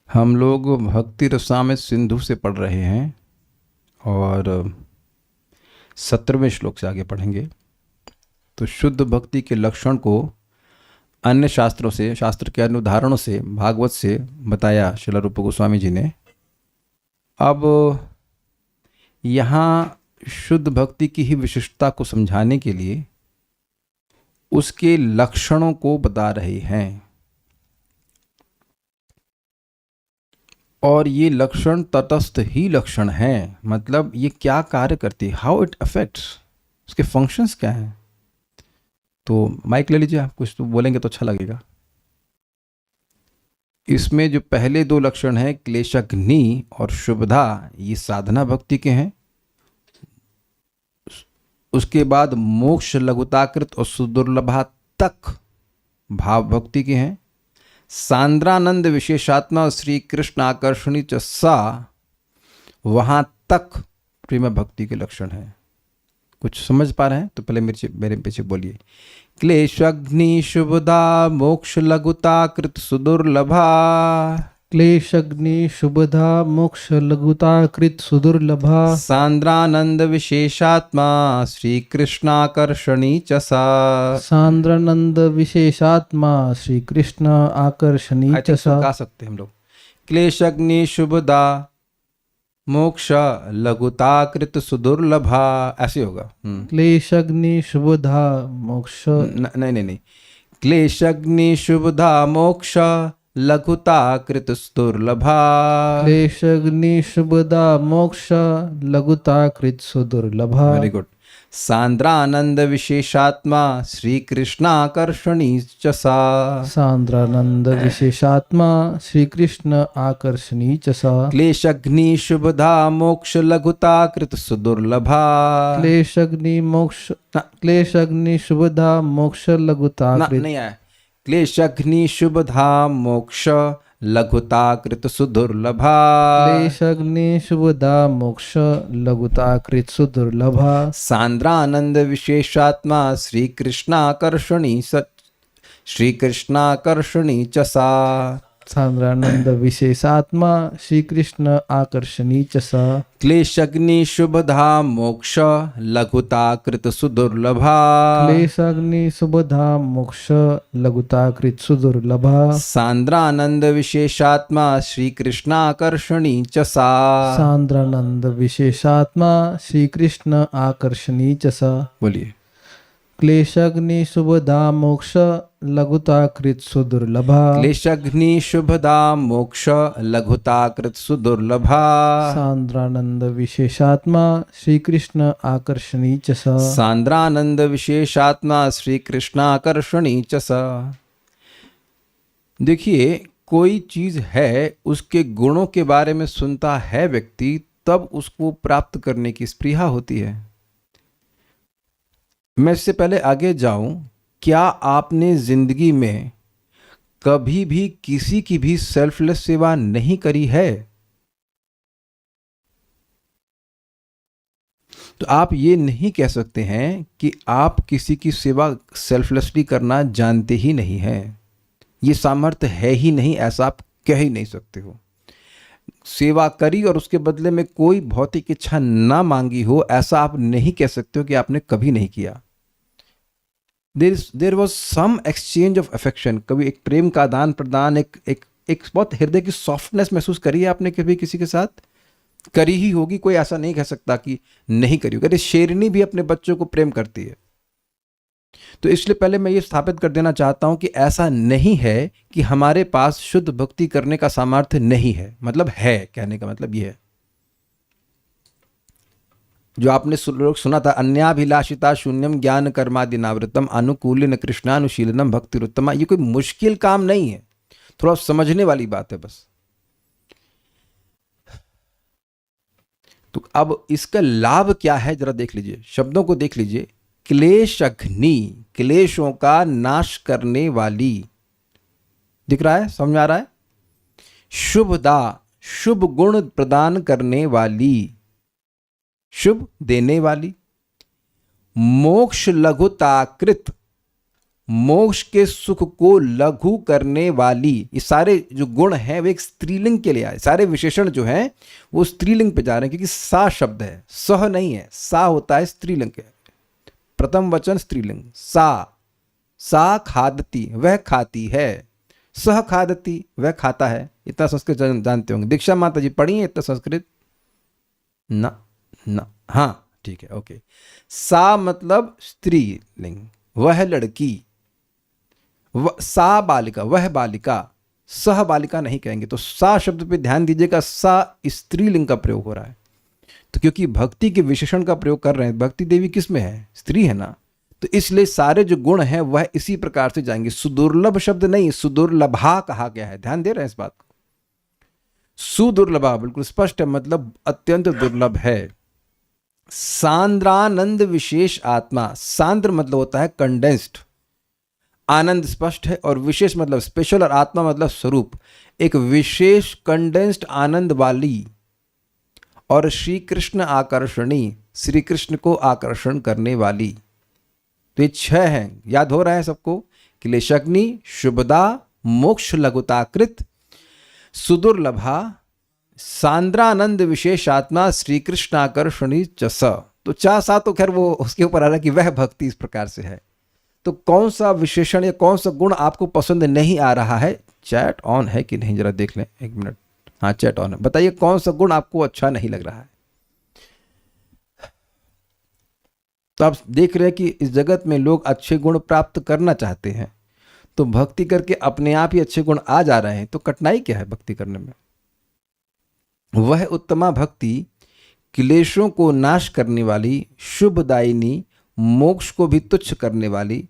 हम लोग भक्ति रसामृत सिंधु से पढ़ रहे हैं और 17वें श्लोक से आगे पढ़ेंगे। तो शुद्ध भक्ति के लक्षण को अन्य शास्त्रों से, शास्त्र के अन्य उदाहरणों से, भागवत से बताया श्रील रूप गोस्वामी जी ने। अब यहाँ शुद्ध भक्ति की ही विशिष्टता को समझाने के लिए उसके लक्षणों को बता रहे हैं। और ये लक्षण तटस्थ ही लक्षण हैं, मतलब ये क्या कार्य करती है, हाउ इट अफेक्ट्स, उसके फंक्शंस क्या हैं। तो माइक ले लीजिए, आप कुछ तो बोलेंगे तो अच्छा लगेगा। इसमें जो पहले दो लक्षण हैं, क्लेशग्नि और शुभधा, ये साधना भक्ति के हैं। उसके बाद मोक्ष लघुताकृत और सुदुर्लभा तक भाव भक्ति के हैं। सांद्रानंद विशेषात्मा श्री कृष्ण आकर्षणी च सा, वहां तक प्रेम भक्ति के लक्षण हैं। कुछ समझ पा रहे हैं तो पहले मेरे पीछे बोलिए। क्लेशग्नि शुभदा मोक्ष लघुता कृत सुदुर्लभा, क्लेशग्नि शुभधा मोक्ष लघुता कृत सुदुर्लभा, सांद्रानंद विशेषात्मा श्री कृष्णाकर्षणी च सा। सांद्रानंद विशेषात्मा श्री कृष्ण आकर्षणी I च think so, सा। गा सकते हैं हम लोग। क्लेशग्नि शुभदा मोक्ष लघुताकृत सुदुर्लभा, ऐसे होगा। क्लेशग्नि शुभधा मोक्ष, नहीं, क्लेशग्नि शुभदा मोक्ष लघुताकृत सुदुर्लभा। क्लेशग्नि शुभदा मोक्ष लघुता कृत सुदुर्लभा। Very good. सांद्रानंद विशेषात्मा श्री कृष्णाकर्षणी च सा। सांद्रानंद विशेषात्मा श्री कृष्ण आकर्षणी च सा। क्लेशग्नि शुभदा मोक्ष लघुताकृत सुदुर्लभा। क्लेशग्नि शुभधा मोक्ष लघुता कृत, नहीं आया। क्लेशग्नि शुभधा मोक्ष लघुताकृत सुदुर्लभा। क्लेशग्नि शुभधा मोक्ष लघुता कृत सुदुर्लभा। सांद्रानंद विशेषात्मा श्री कृष्णाकर्षणी च सा। सांद्रानंद विशेषात्मा श्री कृष्ण आकर्षणी च सा। क्लेशग्नि शुभधा मोक्ष लघुताकृत सुदुर्लभा। क्लेशग्नि शुभधा मोक्ष लघुता कृत सुदुर्लभा। सांद्रानंद विशेषात्मा श्री कृष्णाकर्षणी च सा। सांद्रानंद विशेषात्मा श्री कृष्ण आकर्षणी च सा। बोलिए। क्लेशग्नि शुभधा मोक्ष लघुता कृत सुदुर्लभा। क्लेशग्नि शुभदा मोक्ष लघुताकृत सुदुर्लभा। सांद्रानंद विशेषात्मा श्री कृष्ण आकर्षणी च सा। सांद्रानंद विशेषात्मा श्री कृष्णाकर्षणी च सा। देखिए, कोई चीज है, उसके गुणों के बारे में सुनता है व्यक्ति, तब उसको प्राप्त करने की स्पृहा होती है। मैं इससे पहले आगे जाऊं, क्या आपने जिंदगी में कभी भी किसी की भी सेल्फलेस सेवा नहीं करी है? तो आप ये नहीं कह सकते हैं कि आप किसी की सेवा सेल्फलेसली करना जानते ही नहीं हैं। ये सामर्थ्य है ही नहीं, ऐसा आप कह ही नहीं सकते हो। सेवा करी और उसके बदले में कोई भौतिक इच्छा ना मांगी हो, ऐसा आप नहीं कह सकते हो कि आपने कभी नहीं किया। There was some exchange of affection, कभी एक प्रेम का आदान प्रदान, एक बहुत हृदय की सॉफ्टनेस महसूस करी है आपने कभी किसी के साथ? करी ही होगी, कोई ऐसा नहीं कह सकता कि नहीं करी होगी। शेरनी भी अपने बच्चों को प्रेम करती है। तो इसलिए पहले मैं ये स्थापित कर देना चाहता हूं कि ऐसा नहीं है कि हमारे पास शुद्ध भक्ति करने का सामर्थ्य नहीं है। मतलब है, कहने का मतलब ये है जो आपने लोग सुना था, अन्याभिलाषिता शून्यम ज्ञान कर्मादिनावृतम अनुकूलिन कृष्णानुशीलनम भक्तिरुत्तमा। ये कोई मुश्किल काम नहीं है, थोड़ा समझने वाली बात है बस। तो अब इसका लाभ क्या है, जरा देख लीजिए, शब्दों को देख लीजिए। क्लेशग्नि, क्लेशों का नाश करने वाली, दिख रहा है, समझ आ रहा है? शुभदा, शुभ गुण प्रदान करने वाली, शुभ देने वाली। मोक्ष लघुताकृत, मोक्ष के सुख को लघु करने वाली, ये सारे जो गुण हैं वे एक स्त्रीलिंग के लिए आए, सारे विशेषण जो हैं वो स्त्रीलिंग पे जा रहे हैं, क्योंकि सा शब्द है, सह नहीं है, सा होता है स्त्रीलिंग के, प्रथम वचन स्त्रीलिंग। सा खादती, वह खाती है, सह खादती, वह खाता है। इतना संस्कृत जानते होंगे, दीक्षा माता जी पढ़ी है इतना संस्कृत? ना ना, हाँ ठीक है, ओके। सा मतलब स्त्रीलिंग, वह लड़की, सा बालिका, वह बालिका, सह बालिका नहीं कहेंगे। तो सा शब्द पे ध्यान दीजिएगा, सा स्त्रीलिंग का प्रयोग हो रहा है। तो क्योंकि भक्ति के विशेषण का प्रयोग कर रहे हैं, भक्ति देवी किस में है? स्त्री है ना, तो इसलिए सारे जो गुण हैं वह इसी प्रकार से जाएंगे। सुदुर्लभ शब्द नहीं, सुदुर्लभा कहा गया है, ध्यान दे रहे हैं इस बात को। सुदुर्लभा बिल्कुल स्पष्ट है, मतलब अत्यंत दुर्लभ है। सांद्रानंद विशेष आत्मा, सांद्र मतलब होता है कंडेंस्ड, आनंद स्पष्ट है, और विशेष मतलब स्पेशल, और आत्मा मतलब स्वरूप, एक विशेष कंडेंस्ड आनंद वाली, और श्री कृष्ण आकर्षणी, श्री कृष्ण को आकर्षण करने वाली। तो ये 6 हैं, याद हो रहा है सबको? क्लेशग्नि, शुभदा, मोक्ष लघुताकृत, सुदुर्लभा, सांद्रानंद विशेष आत्मा, श्री कृष्ण आकर्षणी चस। तो चा सा तो खैर वो उसके ऊपर आ रहा है कि वह भक्ति इस प्रकार से है। तो कौन सा विशेषण या कौन सा गुण आपको पसंद नहीं आ रहा है? चैट ऑन है कि नहीं जरा देख लें, 1 मिनट। हाँ चैट ऑन है, बताइए कौन सा गुण आपको अच्छा नहीं लग रहा है। तो आप देख रहे हैं कि इस जगत में लोग अच्छे गुण प्राप्त करना चाहते हैं, तो भक्ति करके अपने आप ही अच्छे गुण आ जा रहे हैं, तो कठिनाई क्या है भक्ति करने में? वह उत्तमा भक्ति क्लेशों को नाश करने वाली, शुभदायिनी, मोक्ष को भी तुच्छ करने वाली,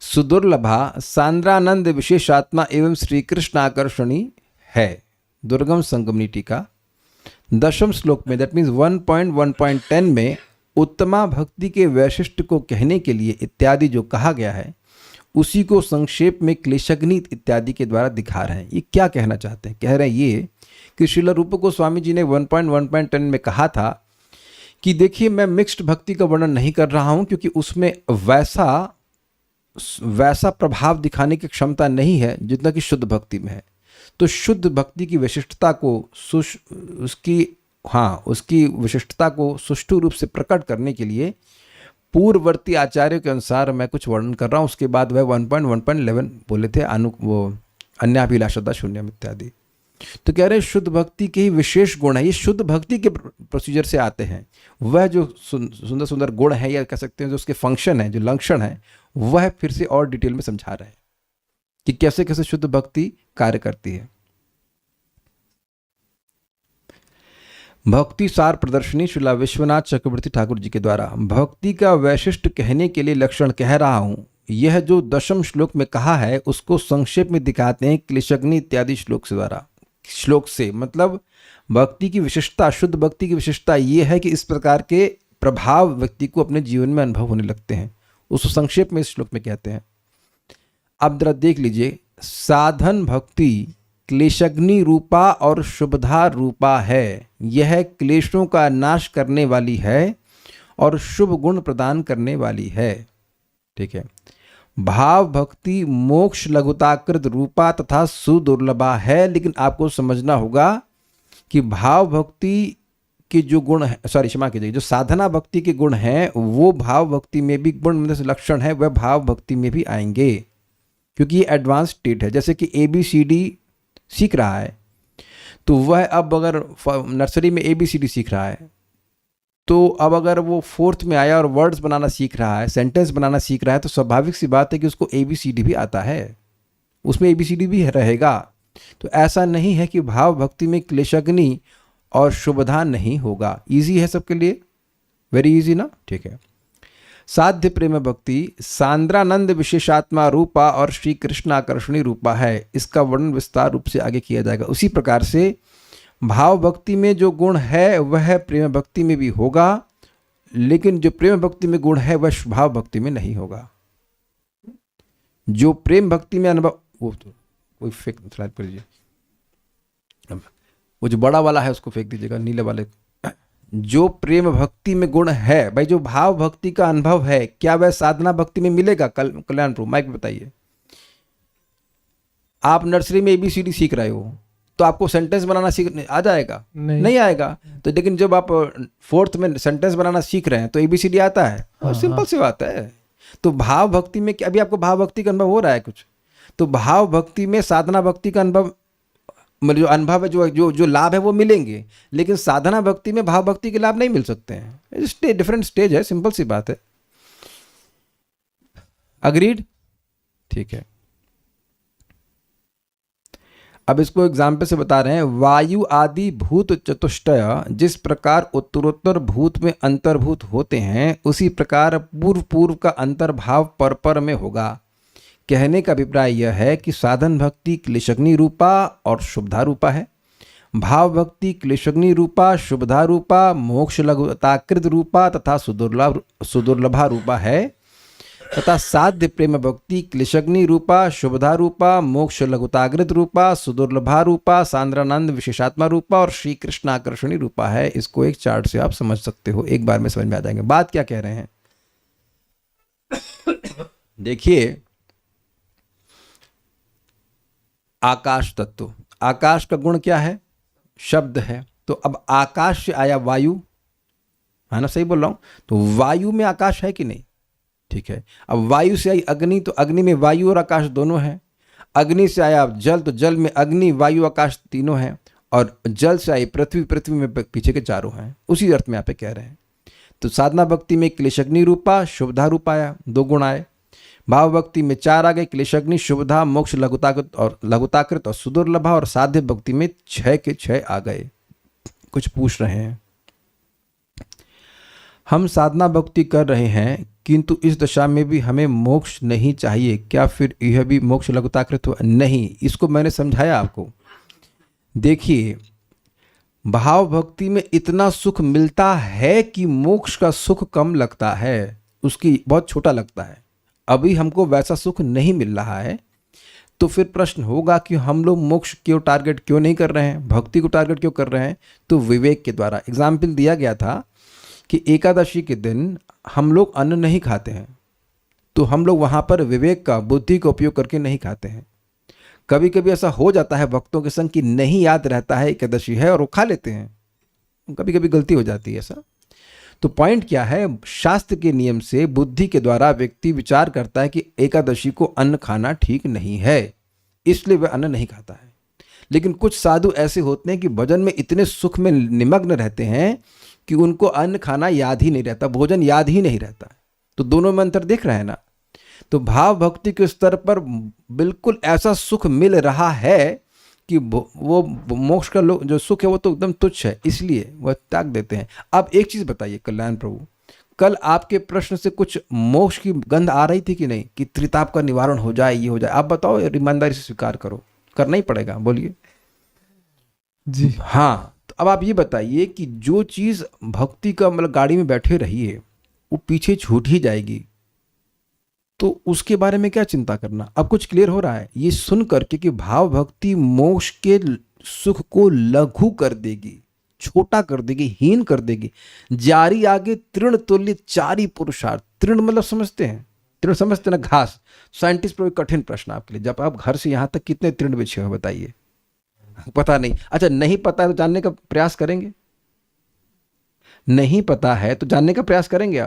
सुदुर्लभा, सांद्रानंद विशेषात्मा एवं श्री कृष्ण आकर्षणी है। दुर्गम संगमनी टीका 10वें श्लोक में, दैट मीन्स 1.1.10 में उत्तमा भक्ति के वैशिष्ट्य को कहने के लिए इत्यादि जो कहा गया है उसी को संक्षेप में क्लेशग्नि इत्यादि के द्वारा दिखा रहे हैं। ये क्या कहना चाहते हैं? कह रहे हैं ये कि श्रील रूप गोस्वामी जी ने 1.1.10 में कहा था कि देखिए मैं मिक्स्ड भक्ति का वर्णन नहीं कर रहा हूं, क्योंकि उसमें वैसा प्रभाव दिखाने की क्षमता नहीं है जितना कि शुद्ध भक्ति में है। तो शुद्ध भक्ति की विशिष्टता को उसकी विशिष्टता को सुष्ठु रूप से प्रकट करने के लिए पूर्ववर्ती आचार्यों के अनुसार मैं कुछ वर्णन कर रहा हूँ। उसके बाद वह 1.1.11 बोले थे, वो अन्याभिलाषता शून्यम इत्यादि। तो कह रहे हैं शुद्ध भक्ति के ही विशेष गुण है, ये शुद्ध भक्ति के प्रोसीजर से आते हैं। वह जो सुंदर सुंदर गुण है, या कह सकते हैं जो उसके फंक्शन है, जो लक्षण है, वह फिर से और डिटेल में समझा रहे हैं कि कैसे कैसे शुद्ध भक्ति कार्य करती है। भक्ति सार प्रदर्शनी श्रीला विश्वनाथ चक्रवर्ती ठाकुर जी के द्वारा भक्ति का वैशिष्ट कहने के लिए लक्षण कह रहा हूं। यह जो 10वें श्लोक में कहा है उसको संक्षेप में दिखाते हैं क्लेशग्नि इत्यादि श्लोक से। मतलब भक्ति की विशेषता, शुद्ध भक्ति की विशेषता यह है कि इस प्रकार के प्रभाव व्यक्ति को अपने जीवन में अनुभव होने लगते हैं, उसको संक्षेप में इस श्लोक में कहते हैं। अब जरा देख लीजिए, साधन भक्ति क्लेशग्नि रूपा और शुभधा रूपा है। यह क्लेशों का नाश करने वाली है और शुभ गुण प्रदान करने वाली है। ठीक है। भाव भक्ति मोक्ष लघुताकृत रूपा तथा सुदुर्लभा है। लेकिन आपको समझना होगा कि भाव भक्ति के जो गुण है, क्षमा कीजिए, जो साधना भक्ति के गुण हैं वो भाव भक्ति में भी गुण मतलब लक्षण है, वह भाव भक्ति में भी आएंगे, क्योंकि ये एडवांस स्टेट है। जैसे कि ABCD सीख रहा है, तो वह अब अगर नर्सरी में ABCD सीख रहा है, तो अब अगर वो 4th में आया और वर्ड्स बनाना सीख रहा है, सेंटेंस बनाना सीख रहा है, तो स्वाभाविक सी बात है कि उसको ABCD भी आता है, उसमें ABCD भी रहेगा। तो ऐसा नहीं है कि भाव भक्ति में क्लेशग्नि और शुभधा नहीं होगा। इजी है सबके लिए, वेरी इजी ना। ठीक है। साध्य प्रेम भक्ति सांद्रानंद विशेषात्मा रूपा और श्री कृष्ण आकर्षणी रूपा है। इसका वर्णन विस्तार रूप से आगे किया जाएगा। उसी प्रकार से भाव भक्ति में जो गुण है वह प्रेम भक्ति में भी होगा, लेकिन जो प्रेम भक्ति में गुण है वह भाव भक्ति में नहीं होगा। जो प्रेम भक्ति में अनुभव, वो फेंक स्लाइड पर लीजिए, वो जो बड़ा वाला है उसको फेंक दीजिएगा, नीले वाले जो प्रेम भक्ति में गुण है भाई, जो भाव भक्ति का अनुभव है, क्या वह साधना भक्ति में मिलेगा? कल्याण प्रभु माइक बताइए। आप नर्सरी में ABCD सीख रहे हो तो आपको सेंटेंस बनाना सीख आ जाएगा? नहीं आएगा। तो लेकिन जब आप 4th में सेंटेंस बनाना सीख रहे हैं तो ABCD आता है, और सिंपल सी बात है। तो भाव भक्ति में अभी आपको भाव भक्ति का अनुभव हो रहा है कुछ, तो भाव भक्ति में साधना भक्ति का अनुभव, मतलब जो अनुभव है, जो जो जो लाभ है वो मिलेंगे, लेकिन साधना भक्ति में भाव भक्ति के लाभ नहीं मिल सकते हैं। डिफरेंट स्टेज है, सिंपल सी बात है। अग्रीड? ठीक है। अब इसको एग्जाम्पल से बता रहे हैं। वायु आदि भूत चतुष्टय जिस प्रकार उत्तरोत्तर भूत में अंतर्भूत होते हैं, उसी प्रकार पूर्व पूर्व का अंतर्भाव पर पर में होगा। कहने का अभिप्राय यह है कि साधन भक्ति क्लेशग्नि रूपा और शुभधा रूपा है, भाव भक्ति क्लेशग्नि रूपा, शुभधा रूपा, मोक्ष लघुताकृत रूपा तथा सुदुर्लभा रूपा है, तथा साध्य प्रेम भक्ति क्लेशग्नि रूपा, शुभधा रूपा, मोक्ष लघुताकृत रूपा, सुदुर्लभा रूपा, सांद्रानंद विशेषात्मा रूपा और श्री कृष्ण आकर्षणी रूपा है। इसको एक चार्ट से आप समझ सकते हो, एक बार में समझ में आ जाएंगे। बात क्या कह रहे हैं देखिए, आकाश तत्व, आकाश का गुण क्या है? शब्द है। तो अब आकाश से आया वायु, है ना? सही बोल रहा हूं? तो वायु में आकाश है कि नहीं? ठीक है। अब वायु से आई अग्नि, तो अग्नि में वायु और आकाश दोनों हैं। अग्नि से आया जल, तो जल में अग्नि वायु आकाश तीनों हैं। और जल से आई पृथ्वी, पृथ्वी में पीछे के चारों हैं। उसी अर्थ में यहाँ पे कह रहे हैं। तो साधना भक्ति में क्लेशग्नि रूपा, शुभधा रूपा आया, 2 गुण आए। भाव भक्ति में 4 आ गए, क्लेशग्नि, शुभधा, मोक्ष लघुताकृत और सुदुर्लभा। और साध्य भक्ति में 6 के 6 आ गए। कुछ पूछ रहे हैं, हम साधना भक्ति कर रहे हैं किंतु इस दशा में भी हमें मोक्ष नहीं चाहिए, क्या फिर यह भी मोक्ष लघुताकृत हुआ? नहीं, इसको मैंने समझाया आपको। देखिए, भाव भक्ति में इतना सुख मिलता है कि मोक्ष का सुख कम लगता है, उसकी बहुत छोटा लगता है। अभी हमको वैसा सुख नहीं मिल रहा है, तो फिर प्रश्न होगा कि हम लोग मोक्ष क्यों टारगेट क्यों नहीं कर रहे हैं, भक्ति को टारगेट क्यों कर रहे हैं? तो विवेक के द्वारा एग्जाम्पल दिया गया था कि एकादशी के दिन हम लोग अन्न नहीं खाते हैं, तो हम लोग वहाँ पर विवेक का, बुद्धि का उपयोग करके नहीं खाते हैं। कभी कभी ऐसा हो जाता है भक्तों के संग कि नहीं याद रहता है एकादशी है और वो खा लेते हैं, कभी कभी गलती हो जाती है ऐसा। तो पॉइंट क्या है, शास्त्र के नियम से बुद्धि के द्वारा व्यक्ति विचार करता है कि एकादशी को अन्न खाना ठीक नहीं है, इसलिए वह अन्न नहीं खाता है। लेकिन कुछ साधु ऐसे होते हैं कि भजन में इतने सुख में निमग्न रहते हैं कि उनको अन्न खाना याद ही नहीं रहता, भोजन याद ही नहीं रहता। तो दोनों में अंतर देख रहे हैं ना। तो भाव भक्ति के स्तर पर बिल्कुल ऐसा सुख मिल रहा है कि वो मोक्ष का जो सुख है वो तो एकदम तुच्छ है, इसलिए वह त्याग देते हैं। अब एक चीज़ बताइए कल्याण प्रभु, कल आपके प्रश्न से कुछ मोक्ष की गंध आ रही थी कि नहीं, कि त्रिताप का निवारण हो जाए, ये हो जाए? आप बताओ, ईमानदारी से स्वीकार करो, करना ही पड़ेगा, बोलिए जी। हाँ। तो अब आप ये बताइए कि जो चीज़ भक्ति का मतलब गाड़ी में बैठे रहिए वो पीछे छूट ही जाएगी, तो उसके बारे में क्या चिंता करना? अब कुछ क्लियर हो रहा है ये सुन करके कि भाव भक्ति मोक्ष के सुख को लघु कर देगी, छोटा कर देगी, हीन कर देगी। जारी आगे तृण तुल्य चारी पुरुषार्थ। तृण मतलब समझते हैं, तृण समझते ना, घास। साइंटिस्ट पर कठिन प्रश्न आपके लिए, जब आप घर से यहाँ तक कितने तृण बिछे हो बताइए? पता नहीं। अच्छा, नहीं पता है तो जानने का प्रयास करेंगे? नहीं पता है तो जानने का प्रयास करेंगे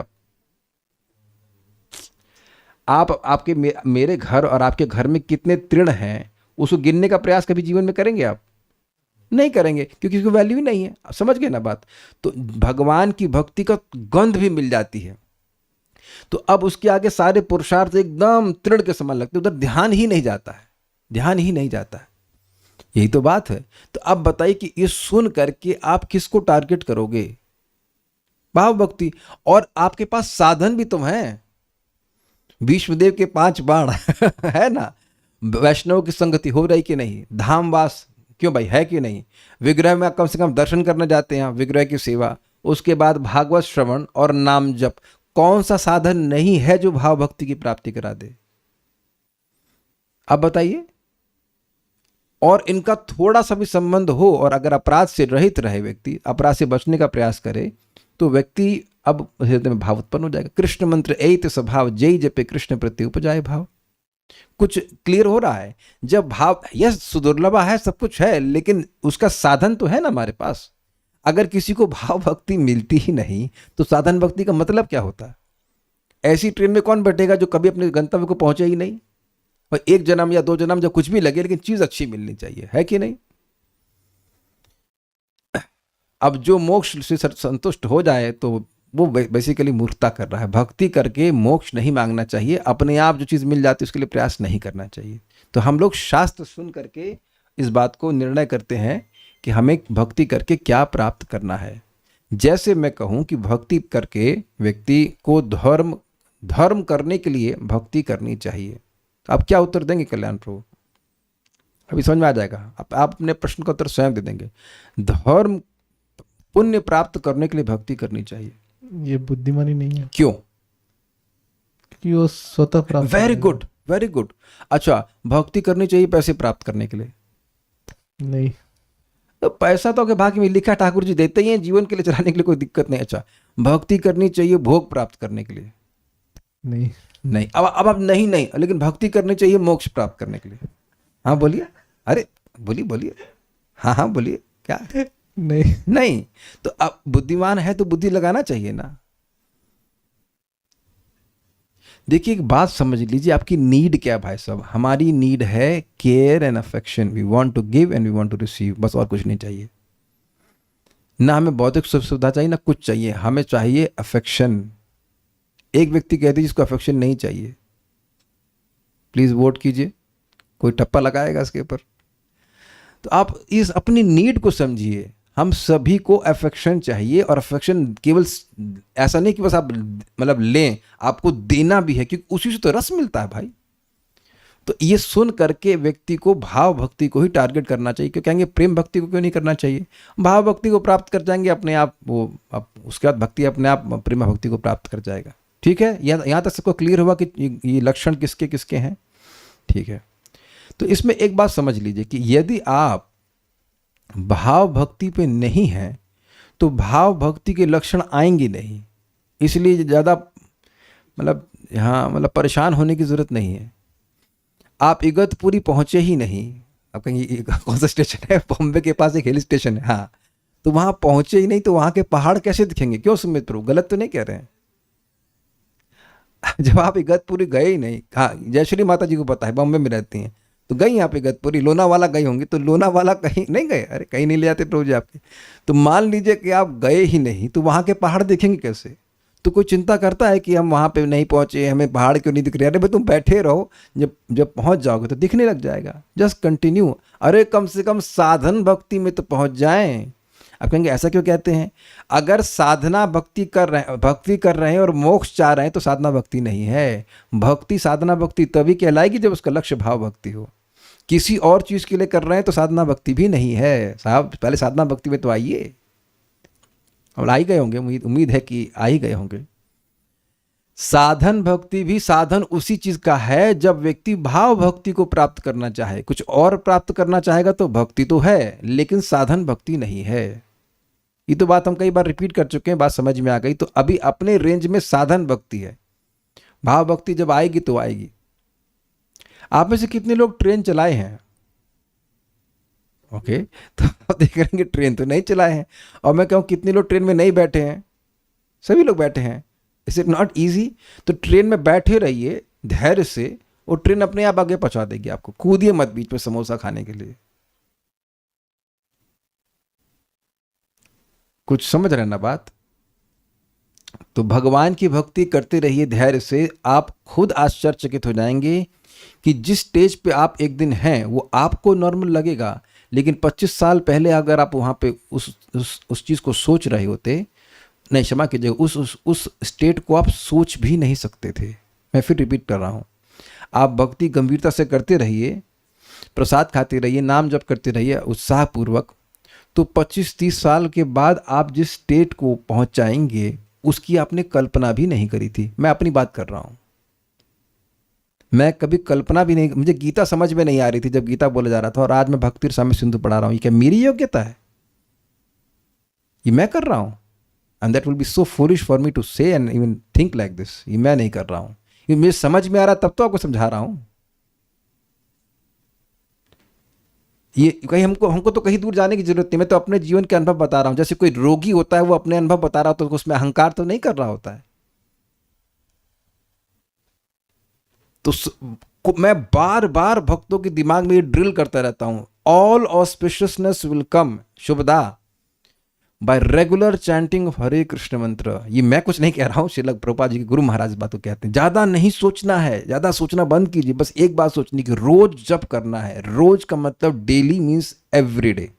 आप आपके मेरे घर और आपके घर में कितने तृण हैं उसको गिनने का प्रयास कभी जीवन में करेंगे आप? नहीं करेंगे, क्योंकि उसकी वैल्यू ही नहीं है। आप समझ गए ना बात? तो भगवान की भक्ति का गंध भी मिल जाती है, तो अब उसके आगे सारे पुरुषार्थ एकदम तृण के समान लगते, उधर ध्यान ही नहीं जाता है, ध्यान ही नहीं जाता है। यही तो बात है। तो अब बताइए कि ये सुन करके आप किसको टारगेट करोगे? भाव भक्ति। और आपके पास साधन भी तो हैं, विष्णुदेव के 5 बाण है ना, वैष्णव की संगति हो रही कि नहीं, धामवास क्यों भाई है कि नहीं, विग्रह में कम से कम दर्शन करने जाते हैं, विग्रह की सेवा, उसके बाद भागवत श्रवण और नाम जप। कौन सा साधन नहीं है जो भाव भक्ति की प्राप्ति करा दे? अब बताइए। और इनका थोड़ा सा भी संबंध हो और अगर अपराध से रहित रहे, व्यक्ति अपराध से बचने का प्रयास करे, तो व्यक्ति अब हृदय में भाव उत्पन्न हो जाएगा। कृष्ण मंत्र एत स्वभाव जय जपे कृष्ण प्रति उपजाए भाव। कुछ क्लियर हो रहा है? जब भाव, यस सुदुर्लभ है, सब कुछ है, लेकिन उसका साधन तो है ना हमारे पास। अगर किसी को भाव भक्ति मिलती ही नहीं तो साधन भक्ति का मतलब क्या होता? ऐसी ट्रेन में कौन बैठेगा जो कभी अपने गंतव्य को पहुंचे ही नहीं? और एक जन्म या 2 जन्म जब कुछ भी लगे, लेकिन चीज अच्छी मिलनी चाहिए, है कि नहीं? अब जो मोक्ष से संतुष्ट हो जाए तो वो बेसिकली मूर्खता कर रहा है। भक्ति करके मोक्ष नहीं मांगना चाहिए, अपने आप जो चीज़ मिल जाती है उसके लिए प्रयास नहीं करना चाहिए। तो हम लोग शास्त्र सुन करके इस बात को निर्णय करते हैं कि हमें भक्ति करके क्या प्राप्त करना है। जैसे मैं कहूँ कि भक्ति करके व्यक्ति को धर्म करने के लिए भक्ति करनी चाहिए, तो आप क्या उत्तर देंगे कल्याण प्रभु? अभी समझ में आ जाएगा। आप अपने प्रश्न का उत्तर स्वयं दे देंगे। धर्म पुण्य प्राप्त करने के लिए भक्ति करनी चाहिए। ये बुद्धिमानी नहीं है, क्यों? कि वो स्वतः प्राप्त। Very good, very good. अच्छा, भक्ति करनी चाहिए पैसे प्राप्त करने के लिए? नहीं। तो पैसा तो आपके भाग्य में लिखा, ठाकुर जी देते ही हैं, जीवन के लिए चलाने के लिए कोई दिक्कत नहीं। अच्छा, भक्ति करनी चाहिए भोग प्राप्त करने के लिए? नहीं। नहीं। अब आप नहीं, लेकिन भक्ति करनी चाहिए मोक्ष प्राप्त करने के लिए? हाँ बोलिए, अरे बोलिए, हाँ बोलिए, क्या? नहीं। तो अब बुद्धिमान है तो बुद्धि लगाना चाहिए ना। देखिए एक बात समझ लीजिए, आपकी नीड क्या है भाई साहब? हमारी नीड है care and affection. We want to give and we want to receive, बस और कुछ नहीं चाहिए। ना हमें भौतिक सुख सुविधा चाहिए, ना कुछ चाहिए, हमें चाहिए अफेक्शन। एक व्यक्ति कहते हैं जिसको अफेक्शन नहीं चाहिए, प्लीज वोट कीजिए, कोई टप्पा लगाएगा इसके ऊपर। तो आप इस अपनी नीड को समझिए। हम सभी को अफेक्शन चाहिए, और अफेक्शन केवल ऐसा नहीं कि बस आप मतलब लें, आपको देना भी है, क्योंकि उसी से तो रस मिलता है भाई। तो ये सुन करके व्यक्ति को भाव भक्ति को ही टारगेट करना चाहिए। क्यों कहेंगे प्रेम भक्ति को क्यों नहीं करना चाहिए? भाव भक्ति को प्राप्त कर जाएंगे अपने आप, वो उसके बाद भक्ति अपने आप प्रेम भक्ति को प्राप्त कर जाएगा। ठीक है, यहाँ तक सबको क्लियर हुआ कि ये लक्षण किसके किसके हैं? ठीक है। तो इसमें एक बात समझ लीजिए कि यदि आप भाव भक्ति पे नहीं है तो भाव भक्ति के लक्षण आएंगे नहीं। इसलिए ज़्यादा मतलब परेशान होने की ज़रूरत नहीं है। आप इगतपुरी पहुँचे ही नहीं, आप कहेंगे कौन सा स्टेशन है? बॉम्बे के पास एक हिल स्टेशन है, हाँ, तो वहाँ पहुँचे ही नहीं तो वहाँ के पहाड़ कैसे दिखेंगे? क्यों सुमित प्रभु, गलत तो नहीं कह रहे हैं? जब आप इगतपुरी गए ही नहीं, हाँ जयश्री माता जी को पता है, बॉम्बे में रहती हैं, तो गई यहाँ पे इगतपुरी, लोनावाला गई होंगी, तो लोनावाला कहीं नहीं गए? अरे कहीं नहीं ले जाते प्रभु जी आपके। तो मान लीजिए कि आप गए ही नहीं, तो वहाँ के पहाड़ देखेंगे कैसे? तो कोई चिंता करता है कि हम वहाँ पे नहीं पहुँचे, हमें पहाड़ क्यों नहीं दिख रहे? अरे भाई तुम बैठे रहो, जब पहुँच जाओगे तो दिखने लग जाएगा। Just continue. अरे कम से कम साधन भक्ति में तो पहुँच जाएं। आप कहेंगे ऐसा क्यों कहते हैं? अगर साधना भक्ति कर रहे हैं और मोक्ष चाह रहे हैं तो साधना भक्ति नहीं है। भक्ति साधना भक्ति तभी कहलाएगी जब उसका लक्ष्य भाव भक्ति हो। किसी और चीज के लिए कर रहे हैं तो साधना भक्ति भी नहीं है साहब। पहले साधना भक्ति में तो आइए। और आ ही गए होंगे, उम्मीद है कि आ ही गए होंगे। साधन भक्ति भी साधन उसी चीज का है जब व्यक्ति भाव भक्ति को प्राप्त करना चाहे। कुछ और प्राप्त करना चाहेगा तो भक्ति तो है, लेकिन साधन भक्ति नहीं है। ये तो बात हम कई बार रिपीट कर चुके हैं, बात समझ में आ गई। तो अभी अपने रेंज में साधन भक्ति है, भाव भक्ति जब आएगी तो आएगी। आप में से कितने लोग ट्रेन चलाए हैं? ओके, तो आप देख रहे हैं ट्रेन तो नहीं चलाए हैं। और मैं कहूँ कितने लोग ट्रेन में नहीं बैठे हैं? सभी लोग बैठे हैं। Is it not easy? तो ट्रेन में बैठे रहिए धैर्य से, वो ट्रेन अपने आप आगे पहुंचा देगी आपको। कूदिए मत बीच में समोसा खाने के लिए। कुछ समझ रहे ना बात? तो भगवान की भक्ति करते रहिए धैर्य से। आप खुद आश्चर्यचकित हो जाएंगे कि जिस स्टेज पे आप एक दिन हैं वो आपको नॉर्मल लगेगा, लेकिन 25 साल पहले अगर आप वहाँ पे उस चीज़ को सोच रहे होते, नहीं क्षमा कीजिए, उस स्टेट को आप सोच भी नहीं सकते थे। मैं फिर रिपीट कर रहा हूँ, आप भक्ति गंभीरता से करते रहिए, प्रसाद खाते रहिए, नाम जप करते रहिए उत्साहपूर्वक। तो 25-30 साल के बाद आप जिस स्टेट को पहुँच जाएंगे उसकी आपने कल्पना भी नहीं करी थी। मैं अपनी बात कर रहा हूँ। मैं कभी कल्पना भी नहीं, मुझे गीता समझ में नहीं आ रही थी जब गीता बोला जा रहा था, और आज मैं भक्ति रसामृत सिंधु पढ़ा रहा हूँ। ये क्या मेरी योग्यता है? ये मैं कर रहा हूँ? And that will be so foolish for me to say and even think like this. ये मैं नहीं कर रहा हूँ, ये मुझे समझ में आ रहा तब तो आपको समझा रहा हूँ। ये कहीं हमको तो कहीं दूर जाने की जरूरत नहीं। मैं तो अपने जीवन के अनुभव बता रहा हूँ। जैसे कोई रोगी होता है, वो अपने अनुभव बता रहा होता है, तो उसमें अहंकार तो नहीं कर रहा होता है। तो मैं बार बार भक्तों के दिमाग में ये ड्रिल करता रहता हूं, ऑल ऑस्पिशियसनेस विल कम शुभदा by regular chanting of Hare Krishna mantra. ये मैं कुछ नहीं कह रहा हूं, श्रील प्रभुपाद जी के गुरु महाराज बात को कहते हैं। ज्यादा नहीं सोचना है, ज्यादा सोचना बंद कीजिए। बस एक बात सोचनी कि रोज जप करना है। रोज का मतलब डेली मीन्स एवरी डे,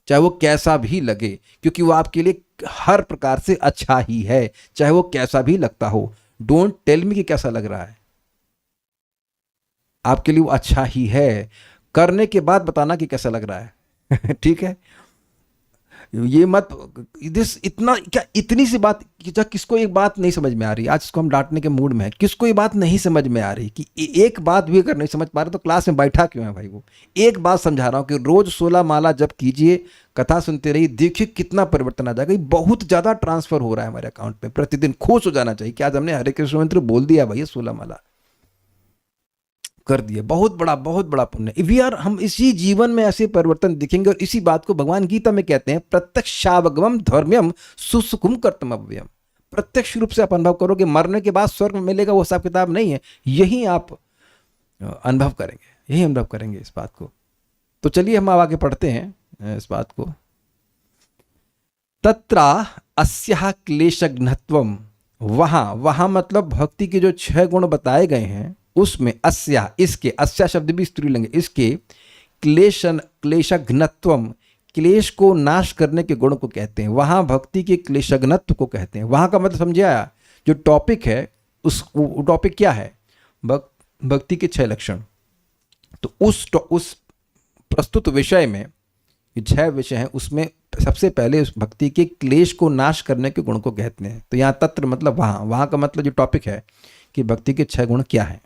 चाहे वो कैसा भी लगे, क्योंकि वो आपके लिए हर प्रकार से अच्छा ही है, चाहे वो कैसा भी लगता हो। डोंट टेल मी कि कैसा लग रहा है, आपके लिए वो अच्छा ही है। करने के बाद बताना कि कैसा लग रहा है। ठीक है? ये मत दिस इतना क्या, इतनी सी बात कि जब किसको एक बात नहीं समझ में आ रही, आज इसको हम डांटने के मूड में है, किसको ये बात नहीं समझ में आ रही कि एक बात भी अगर नहीं समझ पा रहे तो क्लास में बैठा क्यों है भाई? वो एक बात समझा रहा हूं कि रोज 16 माला जप कीजिए, कथा सुनते रहिए, देखिए कितना परिवर्तन आ जाएगा। बहुत ज्यादा ट्रांसफर हो रहा है हमारे अकाउंट में। प्रतिदिन खुश हो जाना चाहिए कि आज हमने हरे कृष्ण मंत्र बोल दिया भाई, 16 माला कर दिए। बहुत बड़ा पुण्य। वी आर, हम इसी जीवन में ऐसे परिवर्तन दिखेंगे। और इसी बात को भगवान गीता में कहते हैं, प्रत्यक्षावगमम धर्म्यम सुसुखम कर्तव्यम। प्रत्यक्ष रूप से आप अनुभव करोगे, मरने के बाद स्वर्ग में मिलेगा वो हिसाब किताब नहीं है, यही आप अनुभव करेंगे, यही अनुभव करेंगे इस बात को। तो चलिए हम आगे पढ़ते हैं इस बात को। तत्रा अस्याः क्लेशघ्नत्वम, वहां मतलब भक्ति के जो 6 गुण बताए गए हैं उसमें अस्या, इसके, अस्या शब्द भी स्त्रीलिंग, इसके क्लेशघ्नत्वम, क्लेश को नाश करने के गुण को कहते हैं। वहां भक्ति के क्लेशघ्नत्व को कहते हैं। वहां का मतलब समझे आया? जो टॉपिक है उस टॉपिक क्या है? भक्ति के 6 लक्षण। तो उस प्रस्तुत विषय में 6 विषय हैं, उसमें सबसे पहले उस भक्ति के क्लेश को नाश करने के गुण को कहते हैं। तो यहाँ तत्र मतलब वहां का मतलब जो टॉपिक है कि भक्ति के 6 गुण क्या है।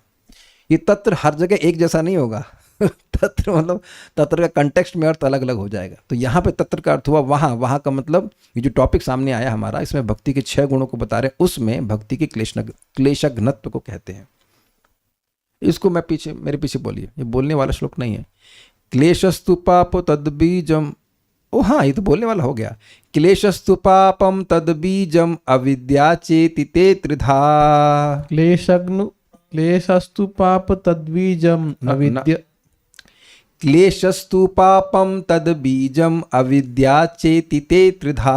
ये तत्र हर जगह एक जैसा नहीं होगा। तत्र मतलब तत्र का कंटेक्स्ट में अर्थ अलग अलग हो जाएगा। तो यहाँ पे तत्र का अर्थ हुआ वहां का मतलब ये जो टॉपिक सामने आया हमारा, इसमें भक्ति के 6 गुणों को बता रहे, उसमें भक्ति के क्लेशघ्नत्व को कहते हैं। इसको मैं मेरे पीछे बोलिए, ये बोलने वाला श्लोक नहीं है। क्लेशस्तु पाप तद्बीजम, ओ हाँ ये तो बोलने वाला हो गया। क्लेशस्तु पापम तद्बीजम अविद्या चेतिते त्रिधा। क्लेशस्तु पाप तद्बीजम अविद्या, क्लेशस्तु पापम तद्बीजम अविद्या चेतिते त्रिधा।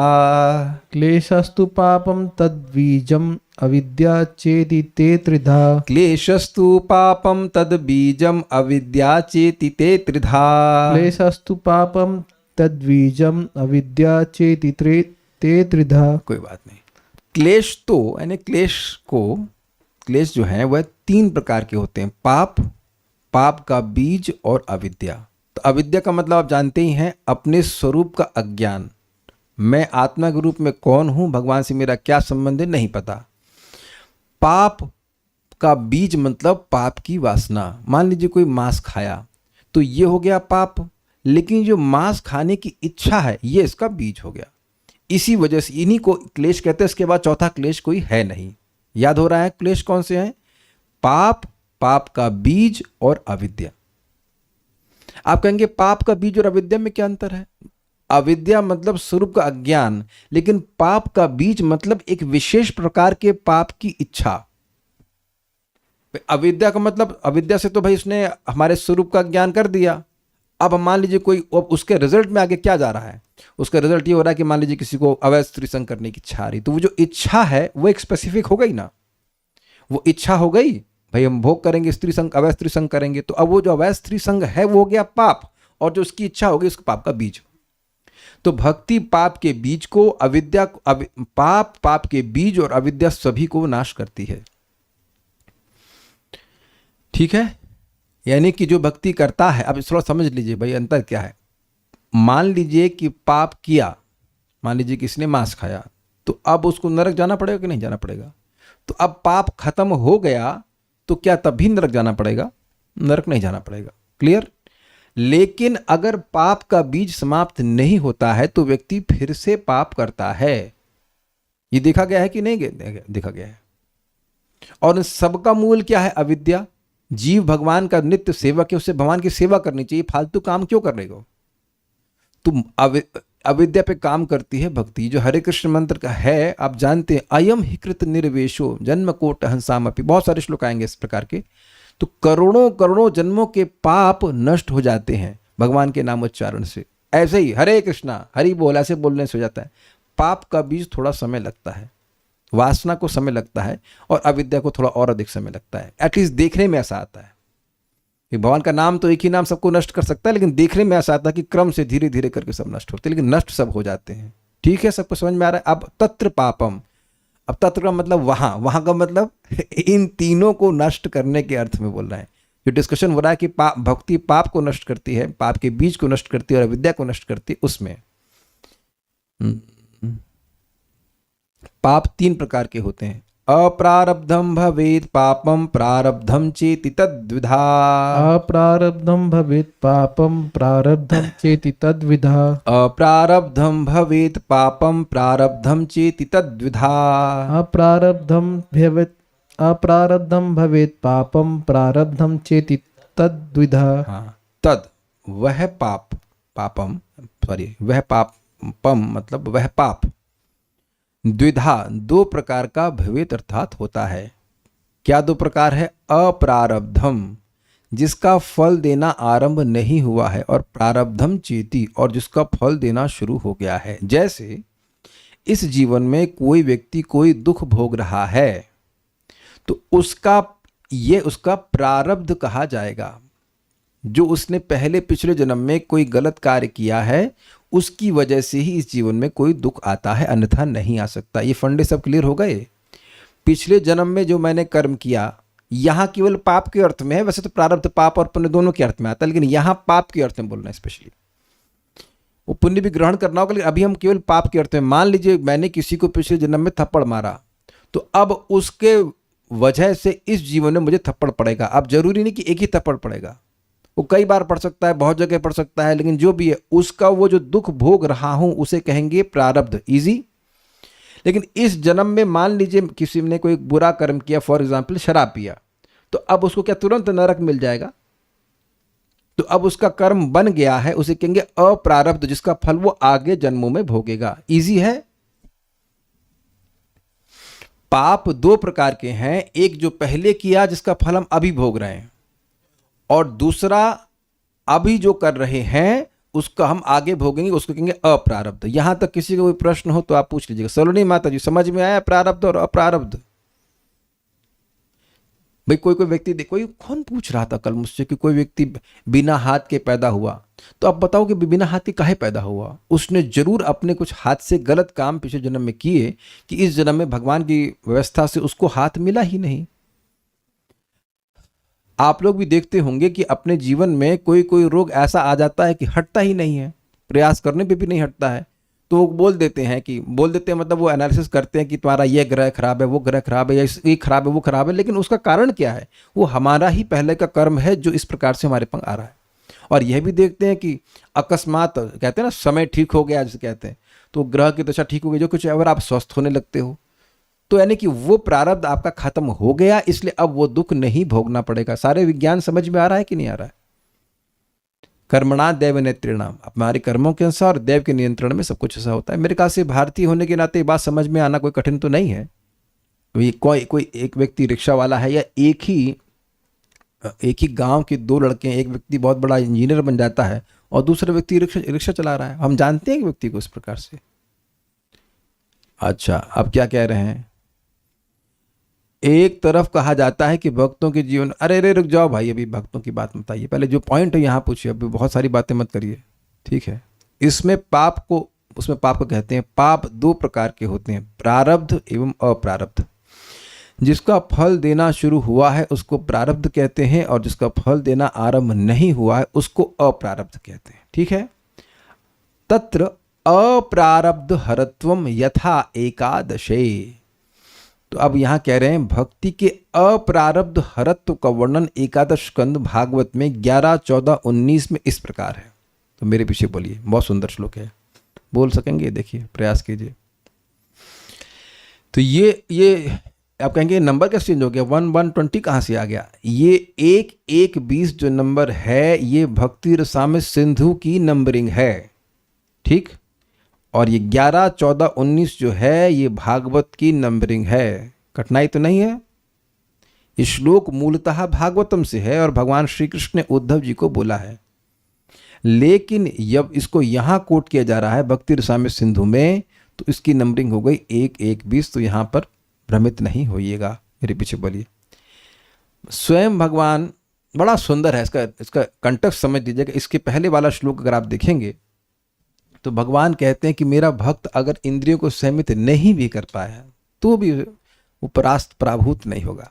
क्लेशस्तु पापम तद्बीजम अविद्या चेतिते त्रिधा। क्लेशस्तु पापम तद्बीजम अविद्या चेतिते त्रिधा। क्लेशस्तु पापम तद्बीजम अविद्या चेतिते त्रिधा। कोई बात नहीं। क्लेश तो यानी क्लेश जो है वह 3 प्रकार के होते हैं, पाप का बीज और अविद्या। तो अविद्या का मतलब आप जानते ही हैं, अपने स्वरूप का अज्ञान। मैं आत्मा के रूप में कौन हूं, भगवान से मेरा क्या संबंध है, नहीं पता। पाप का बीज मतलब पाप की वासना। मान लीजिए कोई मांस खाया तो ये हो गया पाप, लेकिन जो मांस खाने की इच्छा है ये इसका बीज हो गया। इसी वजह से इन्हीं को क्लेश कहते हैं। इसके बाद चौथा क्लेश कोई है नहीं। याद हो रहा है क्लेश कौन से हैं? पाप का बीज और अविद्या। आप कहेंगे पाप का बीज और अविद्या में क्या अंतर है? अविद्या मतलब स्वरूप का अज्ञान, लेकिन पाप का बीज मतलब एक विशेष प्रकार के पाप की इच्छा। अविद्या का मतलब, अविद्या से तो भाई उसने हमारे स्वरूप का ज्ञान कर दिया। अब मान लीजिए कोई, उसके रिजल्ट में आगे क्या जा रहा है? उसका रिजल्ट ये हो रहा है कि मान लीजिए किसी को अवैध स्त्री संग करने की इच्छा आ रही, तो वो जो इच्छा है वो एक स्पेसिफिक हो गई ना। वो इच्छा हो गई भाई हम भोग करेंगे, स्त्री संग, अवैध स्त्री संग करेंगे। तो अब वो जो अवैध स्त्री संग है वो हो गया पाप, और जो उसकी इच्छा होगी उसका पाप का बीज। तो भक्ति पाप के बीज को, अविद्या पाप के बीज और अविद्या सभी को नाश करती है। ठीक है? यानी कि जो भक्ति करता है, अब थोड़ा समझ लीजिए भाई अंतर क्या है। मान लीजिए कि पाप किया, मान लीजिए किसी ने मांस खाया, तो अब उसको नरक जाना पड़ेगा कि नहीं जाना पड़ेगा? तो अब पाप खत्म हो गया तो क्या तब भी नरक जाना पड़ेगा? नरक नहीं जाना पड़ेगा। क्लियर? लेकिन अगर पाप का बीज समाप्त नहीं होता है तो व्यक्ति फिर से पाप करता है। ये देखा गया है कि नहीं देखा गया है? और इन सबका मूल क्या है? अविद्या। जीव भगवान का नित्य सेवक है, उससे भगवान की सेवा करनी चाहिए, फालतू काम क्यों करने को? तुम अविद्या पे काम करती है भक्ति। जो हरे कृष्ण मंत्र का है, आप जानते हैं, अयम ही कृत निर्वेशो जन्म कोट हंसाम अपि, बहुत सारे श्लोक आएंगे इस प्रकार के। तो करोड़ों करोड़ों जन्मों के पाप नष्ट हो जाते हैं भगवान के नामोच्चारण से। ऐसे ही हरे कृष्णा हरि बोल ऐसे बोलने से हो जाता है। पाप का बीज थोड़ा समय लगता है, वासना को समय लगता है, और अविद्या को थोड़ा और अधिक समय लगता है। एटलीस्ट देखने में ऐसा आता है कि भगवान का नाम तो एक ही नाम सबको नष्ट कर सकता है, लेकिन देखने में ऐसा आता है कि क्रम से धीरे धीरे करके सब नष्ट होते हैं, लेकिन नष्ट सब हो जाते हैं। ठीक है, सबको समझ में आ रहा है? अब तत्र पापम, अब तत्र का मतलब वहां का मतलब इन तीनों को नष्ट करने के अर्थ में बोल रहे हैं। जो डिस्कशन हो रहा है कि भक्ति पाप को नष्ट करती है, पाप के बीज को नष्ट करती है और अविद्या को नष्ट करती है, उसमें पाप तीन प्रकार के होते हैं। अप्रारब्धम भवेत् पापम प्रारब्धम चेति तद्विधा। अप्रारब्धम भवेत् पापम प्रारब्धम चेति तद्विधा। अप्रारब्धम भवेत् पापम प्रारब्धम चेति तद्विधा। अप्रारब्धम भवेत् पापम प्रारब्धम चेति तद्विधा। हाँ, तद वह पाप, पापम सॉरी वह पापम मतलब वह पाप, द्विधा दो प्रकार का भवेत अर्थात होता है। क्या दो प्रकार है? अप्रारब्धम जिसका फल देना आरंभ नहीं हुआ है, और प्रारब्धम चेति और जिसका फल देना शुरू हो गया है। जैसे इस जीवन में कोई व्यक्ति कोई दुख भोग रहा है तो उसका प्रारब्ध कहा जाएगा। जो उसने पहले पिछले जन्म में कोई गलत कार्य किया है उसकी वजह से ही इस जीवन में कोई दुख आता है, अन्यथा नहीं आ सकता। ये फंडे सब क्लियर हो गए? पिछले जन्म में जो मैंने कर्म किया, यहाँ केवल पाप के अर्थ में है, वैसे तो प्रारब्ध पाप और पुण्य दोनों के अर्थ में आता है, लेकिन यहाँ पाप के अर्थ में बोलना है स्पेशली। वो पुण्य भी ग्रहण करना होगा, लेकिन अभी हम केवल पाप के अर्थ में। मान लीजिए मैंने किसी को पिछले जन्म में थप्पड़ मारा, तो अब उसके वजह से इस जीवन में मुझे थप्पड़ पड़ेगा। अब जरूरी नहीं कि एक ही थप्पड़ पड़ेगा, वो कई बार पड़ सकता है, बहुत जगह पड़ सकता है, लेकिन जो भी है उसका वो जो दुख भोग रहा हूं उसे कहेंगे प्रारब्ध। इजी। लेकिन इस जन्म में मान लीजिए किसी ने कोई बुरा कर्म किया, फॉर एग्जाम्पल शराब पिया, तो अब उसको क्या तुरंत नरक मिल जाएगा? तो अब उसका कर्म बन गया है, उसे कहेंगे अप्रारब्ध, जिसका फल वो आगे जन्मों में भोगेगा। इजी है। पाप दो प्रकार के हैं, एक जो पहले किया जिसका फल हम अभी भोग रहे हैं, और दूसरा अभी जो कर रहे हैं उसका हम आगे भोगेंगे, उसको कहेंगे अप्रारब्ध। यहां तक किसी को कोई प्रश्न हो तो आप पूछ लीजिएगा। सलोनी माता जी, समझ में आया प्रारब्ध और अप्रारब्ध? भाई कोई व्यक्ति कोई कौन पूछ रहा था कल मुझसे कि कोई व्यक्ति बिना हाथ के पैदा हुआ, तो आप बताओ कि बिना हाथ के काहे पैदा हुआ? उसने जरूर अपने कुछ हाथ से गलत काम पिछले जन्म में किए कि इस जन्म में भगवान की व्यवस्था से उसको हाथ मिला ही नहीं। आप लोग भी देखते होंगे कि अपने जीवन में कोई कोई रोग ऐसा आ जाता है कि हटता ही नहीं है, प्रयास करने पे भी नहीं हटता है, तो वो बोल देते हैं मतलब वो एनालिसिस करते हैं कि तुम्हारा ये ग्रह खराब है, वो ग्रह खराब है, या ये खराब है, वो खराब है। लेकिन उसका कारण क्या है? वो हमारा ही पहले का कर्म है जो इस प्रकार से हमारे पास आ रहा है। और यह भी देखते हैं कि अकस्मात कहते हैं ना, समय ठीक हो गया जिसे कहते हैं, तो ग्रह की दशा ठीक हो गई, जो कुछ अगर आप स्वस्थ होने लगते हो, तो यानी कि वो प्रारब्ध आपका खत्म हो गया, इसलिए अब वो दुख नहीं भोगना पड़ेगा। सारे विज्ञान समझ में आ रहा है कि नहीं आ रहा है? कर्मणा दैव नेत्रिणाम, हमारे कर्मों के अनुसार देव के नियंत्रण में सब कुछ ऐसा होता है। मेरे ख्याल से भारतीय होने के नाते बात समझ में आना कोई कठिन तो नहीं है। कोई एक व्यक्ति रिक्शा वाला है, या एक ही गांव के दो लड़के हैं, एक व्यक्ति बहुत बड़ा इंजीनियर बन जाता है और दूसरा व्यक्ति रिक्शा चला रहा है। हम जानते हैं कि व्यक्ति को इस प्रकार से। अच्छा, अब क्या कह रहे हैं? एक तरफ कहा जाता है कि भक्तों के जीवन, अरे रुक जाओ भाई, अभी भक्तों की बात मत आइए, पहले जो पॉइंट है यहाँ पूछिए, अभी बहुत सारी बातें मत करिए, ठीक है? उसमें पाप को कहते हैं, पाप दो प्रकार के होते हैं, प्रारब्ध एवं अप्रारब्ध। जिसका फल देना शुरू हुआ है उसको प्रारब्ध कहते हैं, और जिसका फल देना आरंभ नहीं हुआ है उसको अप्रारब्ध कहते हैं, ठीक है? तत्र अप्रारब्ध हरत्वम यथा एकादशे। तो अब यहाँ कह रहे हैं भक्ति के अप्रारब्ध हरत्व का वर्णन एकादश स्कंद भागवत में 11, 14, 19 में इस प्रकार है। तो मेरे पीछे बोलिए, बहुत सुंदर श्लोक है, बोल सकेंगे? देखिए, प्रयास कीजिए। तो ये आप कहेंगे नंबर कैसे चेंज हो गया, 1120 कहाँ से आ गया? ये 1-1-20 जो नंबर है ये भक्ति रसामृत सिंधु की नंबरिंग है, ठीक। और ये 11, 14, 19 जो है ये भागवत की नंबरिंग है। कठिनाई तो नहीं है। ये श्लोक मूलतः भागवतम से है और भगवान श्री कृष्ण ने उद्धव जी को बोला है, लेकिन जब इसको यहाँ कोट किया जा रहा है भक्ति रसामृत सिंधु में तो इसकी नंबरिंग हो गई 1-1-20। तो यहाँ पर भ्रमित नहीं होइएगा, मेरे पीछे बोलिए। स्वयं भगवान, बड़ा सुंदर है, इसका कंटेक्स्ट समझ लीजिएगा। इसके पहले वाला श्लोक अगर आप देखेंगे तो भगवान कहते हैं कि मेरा भक्त अगर इंद्रियों को सहमित नहीं भी कर पाया तो भी वो परास्त पराभूत नहीं होगा।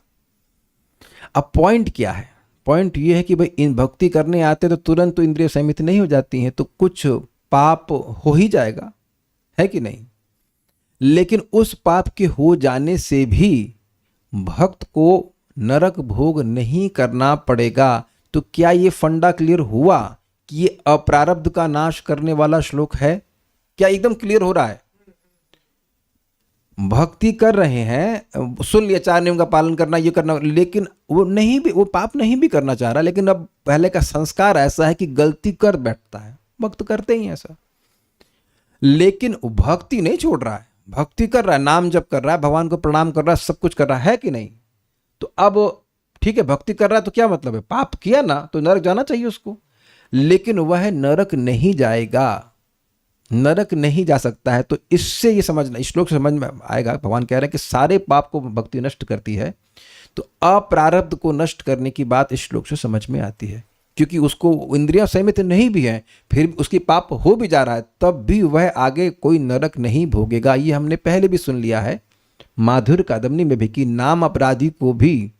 अब पॉइंट क्या है? पॉइंट ये है कि भाई इन भक्ति करने आते तो तुरंत तो इंद्रिय सहमित नहीं हो जाती हैं, तो कुछ पाप हो ही जाएगा, है कि नहीं? लेकिन उस पाप के हो जाने से भी भक्त को नरक भोग नहीं करना पड़ेगा। तो क्या ये फंडा क्लियर हुआ कि ये अप्रारब्ध का नाश करने वाला श्लोक है? क्या एकदम क्लियर हो रहा है? भक्ति कर रहे हैं, सुन लिया 4 नियम का पालन करना, ये करना, लेकिन वो पाप नहीं भी करना चाह रहा, लेकिन अब पहले का संस्कार ऐसा है कि गलती कर बैठता है। भक्त करते ही ऐसा, लेकिन भक्ति नहीं छोड़ रहा है, भक्ति कर रहा है, नाम जप कर रहा है, भगवान को प्रणाम कर रहा है, सब कुछ कर रहा है कि नहीं? तो अब ठीक है, भक्ति कर रहा है तो क्या मतलब है? पाप किया ना तो नरक जाना चाहिए उसको, लेकिन वह नरक नहीं जाएगा, नरक नहीं जा सकता है। तो इससे ये समझना, इस श्लोक से समझ में आएगा, भगवान कह रहे हैं कि सारे पाप को भक्ति नष्ट करती है। तो अप्रारब्ध को नष्ट करने की बात इस श्लोक से समझ में आती है, क्योंकि उसको इंद्रियां सहमित नहीं भी हैं, फिर उसकी पाप हो भी जा रहा है, तब भी वह आगे कोई नरक नहीं भोगेगा। ये हमने पहले भी सुन लिया है माधुर्य कादम्बनी में भी कि नाम अपराधी को भी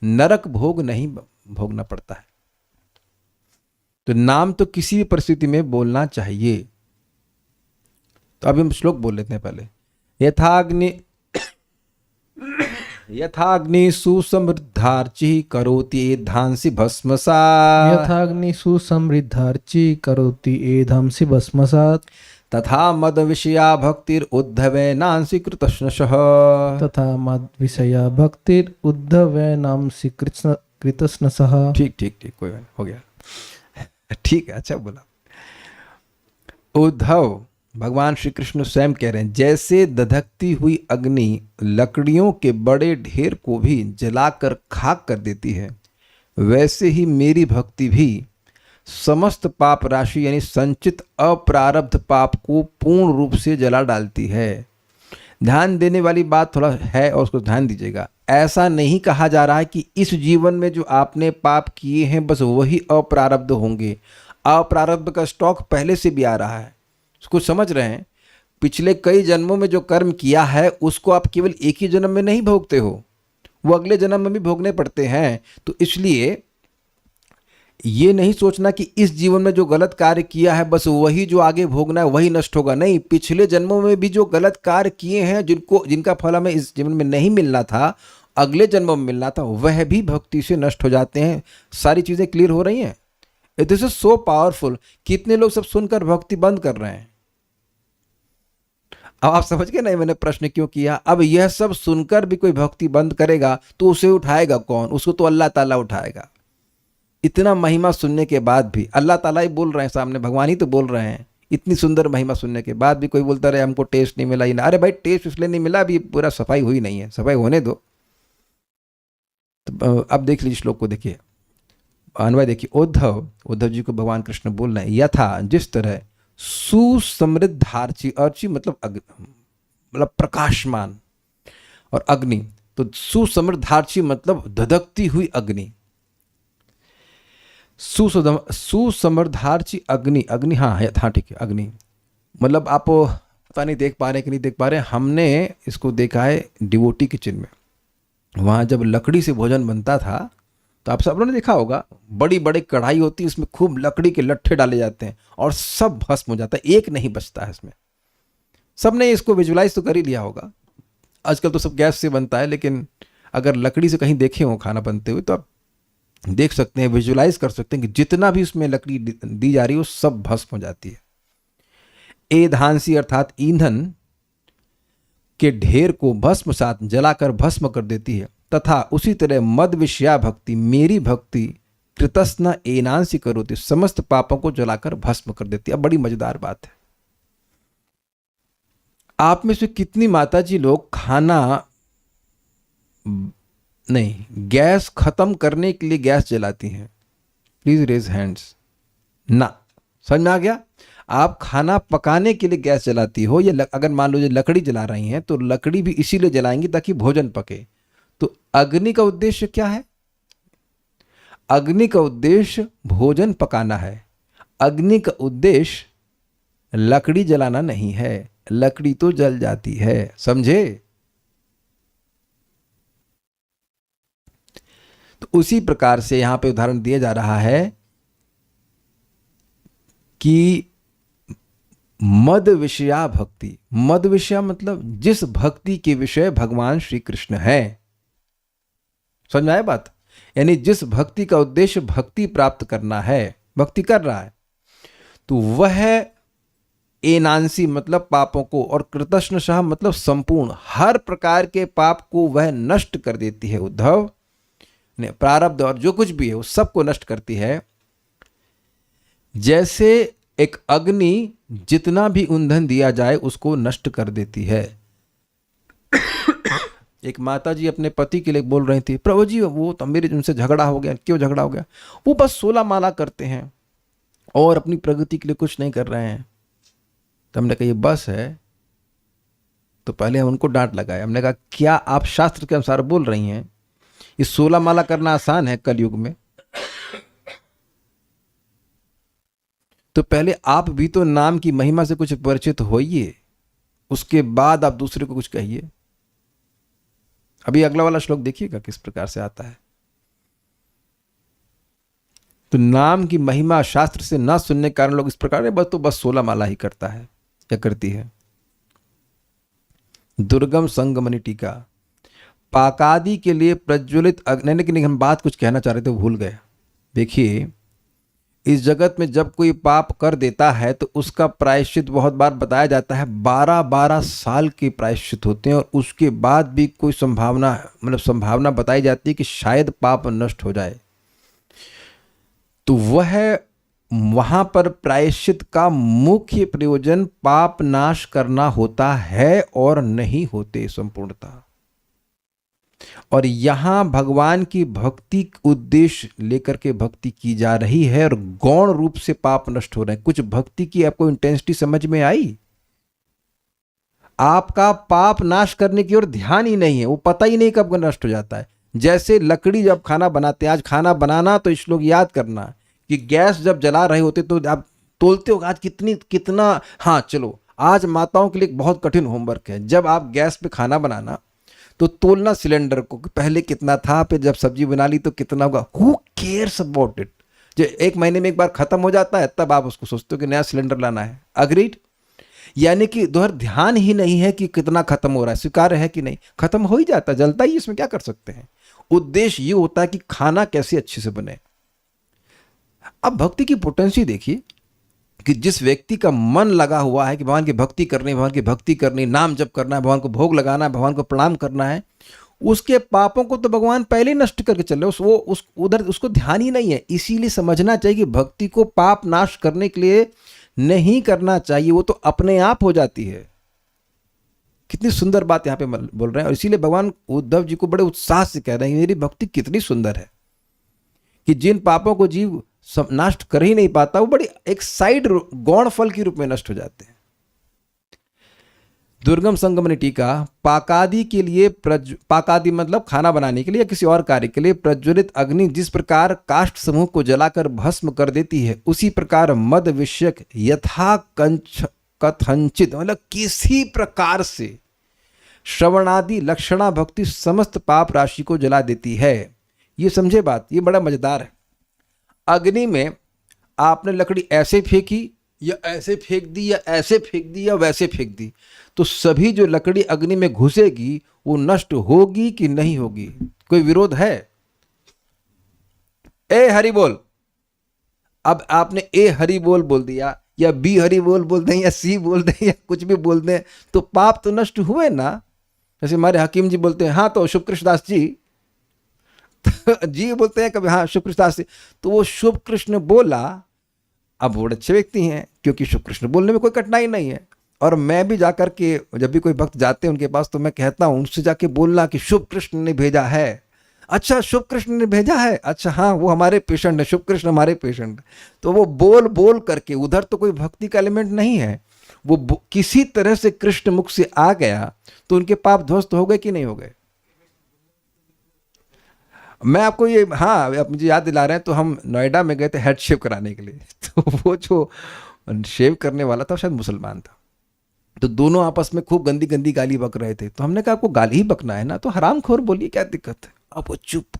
नरक भोग नहीं भोगना पड़ता है। तो नाम तो किसी भी परिस्थिति में बोलना चाहिए। तो अभी हम श्लोक बोल लेते हैं पहले। यथाग्नि सुसमृद्धार्ची करोति एधांसि भस्मसात्। यथाग्नि सुसमृद्धार्ची करोति एधांसि भस्मसात्। तथा मद विषया भक्तिर उद्धवेनांसि कृतस्नशः। तथा मद विषया भक्तिर उद्धवेनांसि कृतस्नशः। ठीक ठीक ठीक, कोई बात, हो गया, ठीक है, अच्छा बोला। उद्धव, भगवान श्री कृष्ण स्वयं कह रहे हैं, जैसे दधकती हुई अग्नि लकड़ियों के बड़े ढेर को भी जलाकर खाक कर देती है, वैसे ही मेरी भक्ति भी समस्त पाप राशि यानी संचित अप्रारब्ध पाप को पूर्ण रूप से जला डालती है। ध्यान देने वाली बात थोड़ा है और उसको ध्यान दीजिएगा। ऐसा नहीं कहा जा रहा है कि इस जीवन में जो आपने पाप किए हैं बस वही अप्रारब्ध होंगे। अप्रारब्ध का स्टॉक पहले से भी आ रहा है, उसको समझ रहे हैं। पिछले कई जन्मों में जो कर्म किया है उसको आप केवल एक ही जन्म में नहीं भोगते हो, वो अगले जन्म में भी भोगने पड़ते हैं। तो इसलिए ये नहीं सोचना कि इस जीवन में जो गलत कार्य किया है बस वही जो आगे भोगना है वही नष्ट होगा। नहीं, पिछले जन्मों में भी जो गलत कार्य किए हैं जिनका फल हमें इस जीवन में नहीं मिलना था, अगले जन्मों में मिलना था, वह भी भक्ति से नष्ट हो जाते हैं। सारी चीज़ें क्लियर हो रही हैं। This is so powerful. कितने लोग सब सुनकर भक्ति बंद कर रहे हैं? अब आप समझ गए नहीं मैंने प्रश्न क्यों किया? अब यह सब सुनकर भी कोई भक्ति बंद करेगा तो उसे उठाएगा कौन? उसको तो अल्लाह ताला उठाएगा। इतना महिमा सुनने के बाद भी अल्लाह ताला ही बोल रहे हैं सामने, भगवान ही तो बोल रहे हैं। इतनी सुंदर महिमा सुनने के बाद भी कोई बोलता रहे हमको टेस्ट नहीं मिला ही ना। अरे भाई, टेस्ट इसलिए नहीं मिला, अभी पूरा सफाई हुई नहीं है, सफाई होने दो। तो अब देख लीजिए श्लोक को, देखिए अन्वय देखिए। उद्धव जी को भगवान कृष्ण बोल रहे हैं, यथा जिस तरह सुसमृद्धार्ची, अर्ची मतलब मतलब प्रकाशमान, और अग्नि, तो सुसमृद्धार्ची मतलब धधकती हुई अग्नि। सुसमृद्धार्ची अग्नि, हाँ ठीक है, अग्नि मतलब आप पता नहीं देख पा रहे कि नहीं देख पा रहे। हमने इसको देखा है डिवोटी किचन में, वहाँ जब लकड़ी से भोजन बनता था तो आप सब लोगों ने देखा होगा, बड़ी बड़ी कढ़ाई होती है, इसमें खूब लकड़ी के लट्ठे डाले जाते हैं और सब भस्म हो जाता है, एक नहीं बचता है इसमें। सब ने इसको विजुलाइज तो कर ही लिया होगा। आजकल तो सब गैस से बनता है, लेकिन अगर लकड़ी से कहीं देखे हो खाना बनते हुए तो आप देख सकते हैं, विजुलाइज कर सकते हैं कि जितना भी उसमें लकड़ी दी जा रही है वो सब भस्म हो जाती है। एधांसी अर्थात ईंधन के ढेर को भस्म साथ जलाकर भस्म कर देती है। तथा उसी तरह मद विषया भक्ति, मेरी भक्ति कृतस्न एनांसी करोति, समस्त पापों को जलाकर भस्म कर देती है। अब बड़ी मजेदार बात है, आप में से कितनी माताजी लोग खाना नहीं, गैस खत्म करने के लिए गैस जलाती हैं? Please raise hands. ना, समझ में आ गया? आप खाना पकाने के लिए गैस जलाती हो, या अगर मान लो लकड़ी जला रही हैं तो लकड़ी भी इसीलिए जलाएंगी ताकि भोजन पके। तो अग्नि का उद्देश्य क्या है? अग्नि का उद्देश्य भोजन पकाना है। अग्नि का उद्देश्य लकड़ी जलाना नहीं है। लकड़ी तो जल जाती है, समझे? तो उसी प्रकार से यहां पे उदाहरण दिया जा रहा है कि मद विषया भक्ति, मद विषया मतलब जिस भक्ति के विषय भगवान श्री कृष्ण है। समझ में आया बात? यानी जिस भक्ति का उद्देश्य भक्ति प्राप्त करना है, भक्ति कर रहा है, तो वह एनांसी मतलब पापों को, और कृतस्नशः मतलब संपूर्ण हर प्रकार के पाप को वह नष्ट कर देती है। उद्धव ने प्रारब्ध और जो कुछ भी है उस सबको नष्ट करती है। जैसे एक अग्नि जितना भी ईंधन दिया जाए उसको नष्ट कर देती है। एक माता जी अपने पति के लिए बोल रही थी, प्रभु जी वो तो मेरे उनसे झगड़ा हो गया। क्यों झगड़ा हो गया? वो बस 16 माला करते हैं और अपनी प्रगति के लिए कुछ नहीं कर रहे हैं। तो हमने कहा ये बस है। तो पहले हम उनको डांट लगाए। हमने कहा क्या आप शास्त्र के अनुसार बोल रही हैं ये 16 माला करना आसान है कलयुग में? तो पहले आप भी तो नाम की महिमा से कुछ परिचित होइए, उसके बाद आप दूसरे को कुछ कहिए। अभी अगला वाला श्लोक देखिएगा किस प्रकार से आता है। तो नाम की महिमा शास्त्र से ना सुनने के कारण लोग इस प्रकार बस 16 माला ही करता है या करती है। दुर्गम संगमणि टीका, पाकादि के लिए प्रज्वलित अग्नि, लेकिन हम बात कुछ कहना चाह रहे थे भूल गए। देखिए, इस जगत में जब कोई पाप कर देता है तो उसका प्रायश्चित बहुत बार बताया जाता है। 12-12 साल के प्रायश्चित होते हैं और उसके बाद भी कोई संभावना बताई जाती है कि शायद पाप नष्ट हो जाए। तो वहां पर प्रायश्चित का मुख्य प्रयोजन पाप नाश करना होता है और नहीं होते संपूर्णतः। और यहां भगवान की भक्ति उद्देश्य लेकर के भक्ति की जा रही है और गौण रूप से पाप नष्ट हो रहे हैं। कुछ भक्ति की आपको इंटेंसिटी समझ में आई? आपका पाप नाश करने की ओर ध्यान ही नहीं है, वो पता ही नहीं कब नष्ट हो जाता है। जैसे लकड़ी जब खाना बनाते हैं, आज खाना बनाना तो इस लोग याद करना कि गैस जब जला रहे होते तो आप तोलते हो आज कितना। हाँ चलो, आज माताओं के लिए एक बहुत कठिन होमवर्क है। जब आप गैस पे खाना बनाना तो तोलना सिलेंडर को, पहले कितना था, फिर जब सब्जी बना ली तो कितना होगा। Who cares about it? जो 1 महीने में एक बार खत्म हो जाता है तब आप उसको सोचते हो कि नया सिलेंडर लाना है। अग्रीड? यानी कि दोहर ध्यान ही नहीं है कि कितना खत्म हो रहा है। स्वीकार्य है कि नहीं? खत्म हो ही जाता, जलता ही, इसमें क्या कर सकते हैं। उद्देश्य ये होता है कि खाना कैसे अच्छे से बने। अब भक्ति की पोटेंसी देखिए कि जिस व्यक्ति का मन लगा हुआ है कि भगवान की भक्ति करनी, नाम जप करना है, भगवान को भोग लगाना है, भगवान को प्रणाम करना है, उसके पापों को तो भगवान पहले ही नष्ट करके चल रहे। उधर उसको ध्यान ही नहीं है। इसीलिए समझना चाहिए कि भक्ति को पाप नाश करने के लिए नहीं करना चाहिए, वो तो अपने आप हो जाती है। कितनी सुंदर बात यहाँ पे बोल रहे हैं। और इसीलिए भगवान उद्धव जी को बड़े उत्साह से कह रहे हैं मेरी भक्ति कितनी सुंदर है कि जिन पापों को जीव नष्ट कर ही नहीं पाता वो बड़ी एक साइड गौण फल के रूप में नष्ट हो जाते हैं। दुर्गम संगमणि टीका, पाकादि के लिए पाकादि मतलब खाना बनाने के लिए या किसी और कार्य के लिए प्रज्वलित अग्नि जिस प्रकार काष्ठ समूह को जलाकर भस्म कर देती है, उसी प्रकार मद विषयक यथा कथंचित मतलब किसी प्रकार से श्रवणादि लक्षणा भक्ति समस्त पाप राशि को जला देती है। ये समझे बात, ये बड़ा मजेदार है। अग्नि में आपने लकड़ी ऐसे फेंकी या ऐसे फेंक दी या ऐसे फेंक दी या वैसे फेंक दी, तो सभी जो लकड़ी अग्नि में घुसेगी वो नष्ट होगी कि नहीं होगी? कोई विरोध है? ए हरि बोल। अब आपने ए हरि बोल बोल दिया या बी हरि बोल दें या सी बोल दें या कुछ भी बोल दें, तो पाप तो नष्ट हुए ना। जैसे हमारे हकीम जी बोलते हैं हाँ तो शुभ कृष्णदास जी जी बोलते हैं कभी, हाँ शुभ कृष्णदास जी, तो वो शुभ कृष्ण बोला। अब वो अच्छे व्यक्ति हैं क्योंकि शुभ कृष्ण बोलने में कोई कठिनाई नहीं है। और मैं भी जाकर के, जब भी कोई भक्त जाते हैं उनके पास, तो मैं कहता हूँ उनसे जाके बोलना कि शुभ कृष्ण ने भेजा है। अच्छा शुभ कृष्ण ने भेजा है, अच्छा हाँ वो हमारे पेशेंट है, शुभ कृष्ण हमारे पेशेंट। तो वो बोल बोल करके, उधर तो कोई भक्ति का एलिमेंट नहीं है, वो किसी तरह से कृष्ण मुख से आ गया, तो उनके पाप ध्वस्त हो गए कि नहीं हो गए? मैं आपको ये, हाँ आप मुझे याद दिला रहे हैं, तो हम नोएडा में गए थे हेड शेव कराने के लिए। तो वो जो शेव करने वाला था शायद मुसलमान था, तो दोनों आपस में खूब गंदी गंदी गाली बक रहे थे। तो हमने कहा आपको गाली ही बकना है ना तो हरामखोर बोलिए, क्या दिक्कत है? अब वो चुप,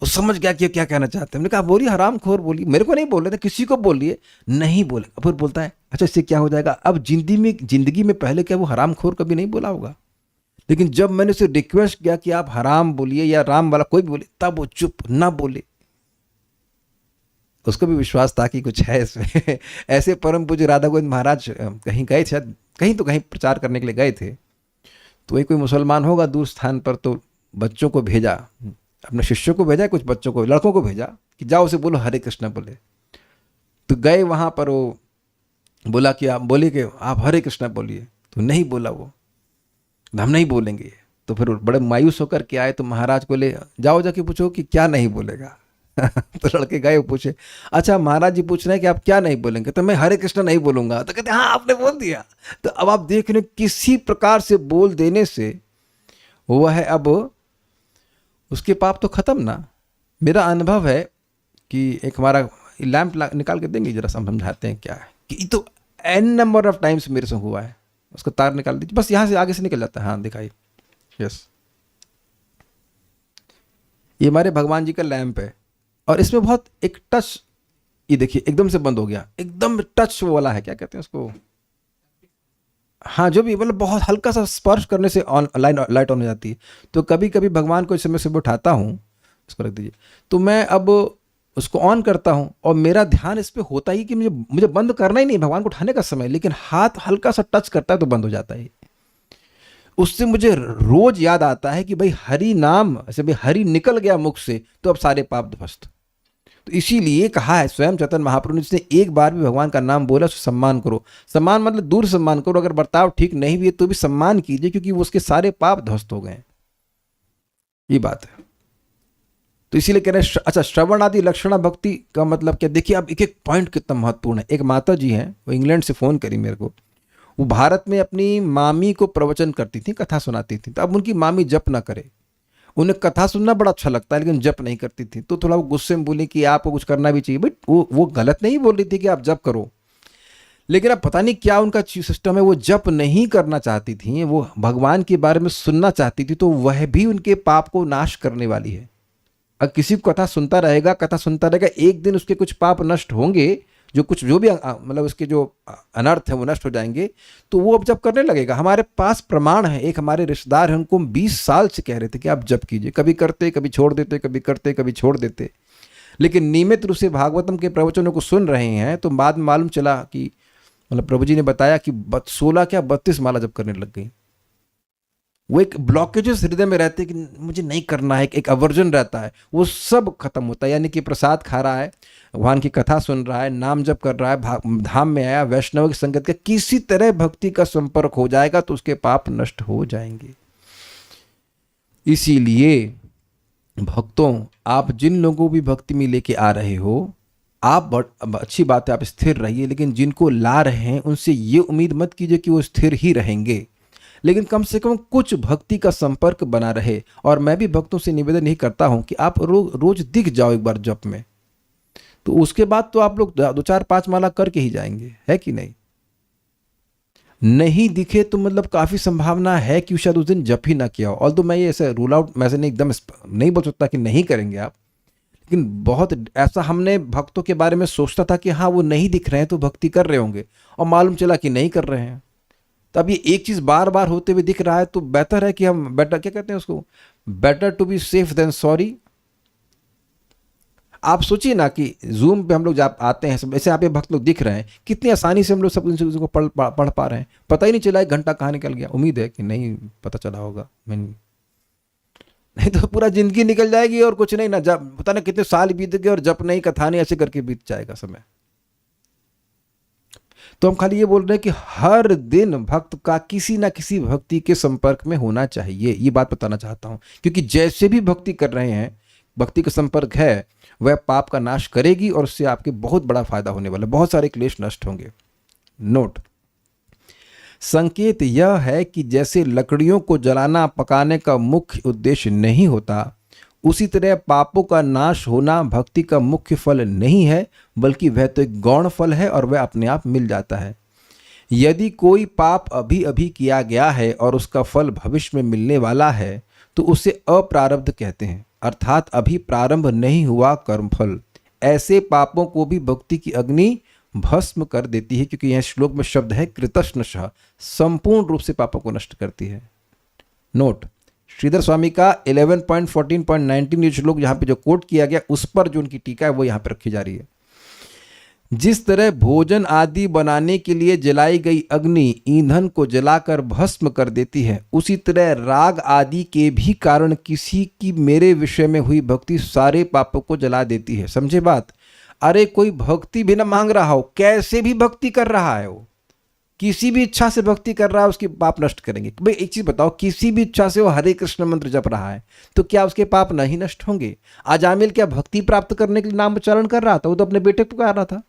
वो समझ गया कि क्या कहना चाहते हैं। हमने कहा बोलिए हरामखोर बोलिए, मेरे को नहीं बोल रहे थे, किसी को बोलिए। नहीं बोले। फिर बोलता है अच्छा इससे क्या हो जाएगा? अब जिंदगी में पहले क्या वो हरामखोर कभी नहीं बोला होगा, लेकिन जब मैंने उसे रिक्वेस्ट किया कि आप हराम बोलिए या राम वाला कोई भी बोले, तब वो चुप ना बोले। उसको भी विश्वास था कि कुछ है इसमें। ऐसे परम पूज्य राधा गोविंद महाराज कहीं गए थे, शायद कहीं प्रचार करने के लिए गए थे, तो वही कोई मुसलमान होगा दूर स्थान पर, तो बच्चों को भेजा, अपने शिष्यों को भेजा, कुछ बच्चों को, लड़कों को भेजा कि जाओ उसे बोलो हरे कृष्णा बोले। तो गए वहाँ पर, वो बोला कि आप बोलिए कि आप हरे कृष्णा बोलिए, तो नहीं बोला वो, हम नहीं बोलेंगे। तो फिर बड़े मायूस होकर के आए, तो महाराज बोले जाओ जाके पूछो कि क्या नहीं बोलेगा। तो लड़के गए, पूछे अच्छा महाराज जी पूछ रहे हैं कि आप क्या नहीं बोलेंगे? तो मैं हरे कृष्णा नहीं बोलूंगा। तो कहते हाँ आपने बोल दिया। तो अब आप देख रहे किसी प्रकार से बोल देने से वो है, अब उसके पाप तो खत्म ना। मेरा अनुभव है कि एक हमारा लैंप निकाल के देंगे जरा, समझाते हैं क्या है कि तो एन नंबर ऑफ टाइम्स मेरे से हुआ है। उसका तार निकाल दीजिए, बस यहाँ से आगे से निकल जाता है। हाँ दिखाइए, यस, ये हमारे भगवान जी का लैंप है, और इसमें बहुत एक टच, ये देखिए एकदम से बंद हो गया, एकदम टच वाला है, क्या कहते हैं उसको, हाँ जो भी, मतलब बहुत हल्का सा स्पर्श करने से ऑन लाइट ऑन हो जाती है। तो कभी कभी भगवान को इस समय सुबह उठाता हूँ, इसको रख दीजिए, तो मैं अब उसको ऑन करता हूँ और मेरा ध्यान इस पर होता ही कि मुझे बंद करना ही नहीं भगवान को उठाने का समय, लेकिन हाथ हल्का सा टच करता है तो बंद हो जाता है। उससे मुझे रोज याद आता है कि भाई हरि नाम, ऐसे भाई हरि निकल गया मुख से तो अब सारे पाप ध्वस्त। तो इसीलिए कहा है स्वयं चैतन्य महाप्रभु ने, जिसने एक बार भी भगवान का नाम बोला उसको सम्मान करो। सम्मान मतलब दूर सम्मान करो, अगर बर्ताव ठीक नहीं भी है तो भी सम्मान कीजिए, क्योंकि वो उसके सारे पाप ध्वस्त हो गए। ये बात है। तो इसीलिए कह रहे हैं अच्छा श्रवण आदि लक्षणा भक्ति का मतलब क्या? देखिए अब एक एक पॉइंट कितना महत्वपूर्ण है। एक माता जी हैं, वो इंग्लैंड से फ़ोन करी मेरे को, वो भारत में अपनी मामी को प्रवचन करती थी, कथा सुनाती थी। तो अब उनकी मामी जप ना करे, उन्हें कथा सुनना बड़ा अच्छा लगता है लेकिन जप नहीं करती थी। तो थोड़ा वो गुस्से में बोली कि आपको कुछ करना भी चाहिए। बट वो गलत नहीं बोल रही थी कि आप जप करो, लेकिन अब पता नहीं क्या उनका सिस्टम है, वो जप नहीं करना चाहती थी, वो भगवान के बारे में सुनना चाहती थी। तो वह भी उनके पाप को नाश करने वाली है। अगर किसी को कथा सुनता रहेगा, एक दिन उसके कुछ पाप नष्ट होंगे, जो भी मतलब उसके जो अनर्थ है वो नष्ट हो जाएंगे, तो वो अब जप करने लगेगा। हमारे पास प्रमाण है, एक हमारे रिश्तेदार हैं, उनको 20 साल से कह रहे थे कि आप जप कीजिए, कभी करते कभी छोड़ देते, कभी करते कभी छोड़ देते, लेकिन नियमित रूप से भागवतम के प्रवचनों को सुन रहे हैं। तो बाद में मालूम चला कि मतलब प्रभु जी ने बताया कि 16 क्या 32 माला जप करने लग गई। वो एक ब्लॉकेजेस हृदय में रहते हैं कि मुझे नहीं करना है, एक अवर्जन रहता है, वो सब खत्म होता है। यानी कि प्रसाद खा रहा है, भगवान की कथा सुन रहा है, नाम जप कर रहा है, धाम में आया, वैष्णव की संगत का किसी तरह भक्ति का संपर्क हो जाएगा तो उसके पाप नष्ट हो जाएंगे। इसीलिए भक्तों, आप जिन लोगों को भी भक्ति में लेके आ रहे हो, आप अच्छी बात है, आप स्थिर रहिए, लेकिन जिनको ला रहे हैं उनसे ये उम्मीद मत कीजिए कि वो स्थिर ही रहेंगे, लेकिन कम से कम कुछ भक्ति का संपर्क बना रहे। और मैं भी भक्तों से निवेदन नहीं करता हूं कि आप रोज दिख जाओ एक बार जप में, तो उसके बाद तो आप लोग 2 4 5 माला करके ही जाएंगे, है कि नहीं? नहीं दिखे तो मतलब काफी संभावना है कि शायद उस दिन जप ही ना किया हो। ऑल्दो मैं ये ऐसे रूल आउट, मैं से नहीं एकदम नहीं बोल सकता कि नहीं करेंगे आप, लेकिन बहुत ऐसा हमने भक्तों के बारे में सोचता था कि हाँ वो नहीं दिख रहे हैं तो भक्ति कर रहे होंगे, और मालूम चला कि नहीं कर रहे हैं। तो अब ये एक चीज बार बार होते हुए दिख रहा है तो बेहतर है कि हम बेटर, क्या कहते हैं उसको, better to be safe than sorry. आप सोचिए ना कि जूम पे हम लोग जब आते हैं सब ऐसे, आप ये भक्त लोग दिख रहे हैं, कितनी आसानी से हम लोग सब चीज़ों को पढ़ पा रहे हैं, पता ही नहीं चला एक घंटा कहाँ निकल गया। उम्मीद है कि नहीं पता चला होगा, मैं नहीं तो पूरा जिंदगी निकल जाएगी और कुछ नहीं ना, जब पता ना कितने साल बीत गए और जप नहीं कथा नहीं ऐसे करके बीत जाएगा समय। तो हम खाली ये बोल रहे हैं कि हर दिन भक्त का किसी ना किसी भक्ति के संपर्क में होना चाहिए, ये बात बताना चाहता हूं। क्योंकि जैसे भी भक्ति कर रहे हैं, भक्ति का संपर्क है, वह पाप का नाश करेगी और उससे आपके बहुत बड़ा फायदा होने वाला है, बहुत सारे क्लेश नष्ट होंगे। नोट, संकेत यह है कि जैसे लकड़ियों को जलाना पकाने का मुख्य उद्देश्य नहीं होता, उसी तरह पापों का नाश होना भक्ति का मुख्य फल नहीं है, बल्कि वह तो एक गौण फल है और वह अपने आप मिल जाता है। यदि कोई पाप अभी अभी किया गया है और उसका फल भविष्य में मिलने वाला है तो उसे अप्रारब्ध कहते हैं, अर्थात अभी प्रारंभ नहीं हुआ कर्मफल। ऐसे पापों को भी भक्ति की अग्नि भस्म कर देती है, क्योंकि यह श्लोक में शब्द है कृतश्नशः, संपूर्ण रूप से पापों को नष्ट करती है। नोट, श्रीधर स्वामी का 11.14.19 ये श्लोक यहाँ पे जो कोट किया गया, उस पर जो उनकी टीका है वो यहाँ पे रखी जा रही है। जिस तरह भोजन आदि बनाने के लिए जलाई गई अग्नि ईंधन को जलाकर भस्म कर देती है, उसी तरह राग आदि के भी कारण किसी की मेरे विषय में हुई भक्ति सारे पापों को जला देती है। समझे बात? अरे कोई भक्ति भी ना मांग रहा हो, कैसे भी भक्ति कर रहा है, वो किसी भी इच्छा से भक्ति कर रहा है, उसके पाप नष्ट करेंगे। भाई एक चीज बताओ, किसी भी इच्छा से वो हरे कृष्ण मंत्र जप रहा है तो क्या उसके पाप नहीं नष्ट होंगे? अजामिल क्या भक्ति प्राप्त करने के लिए नाम उच्चारण कर रहा था? वो तो अपने बेटे को पुकार रहा था।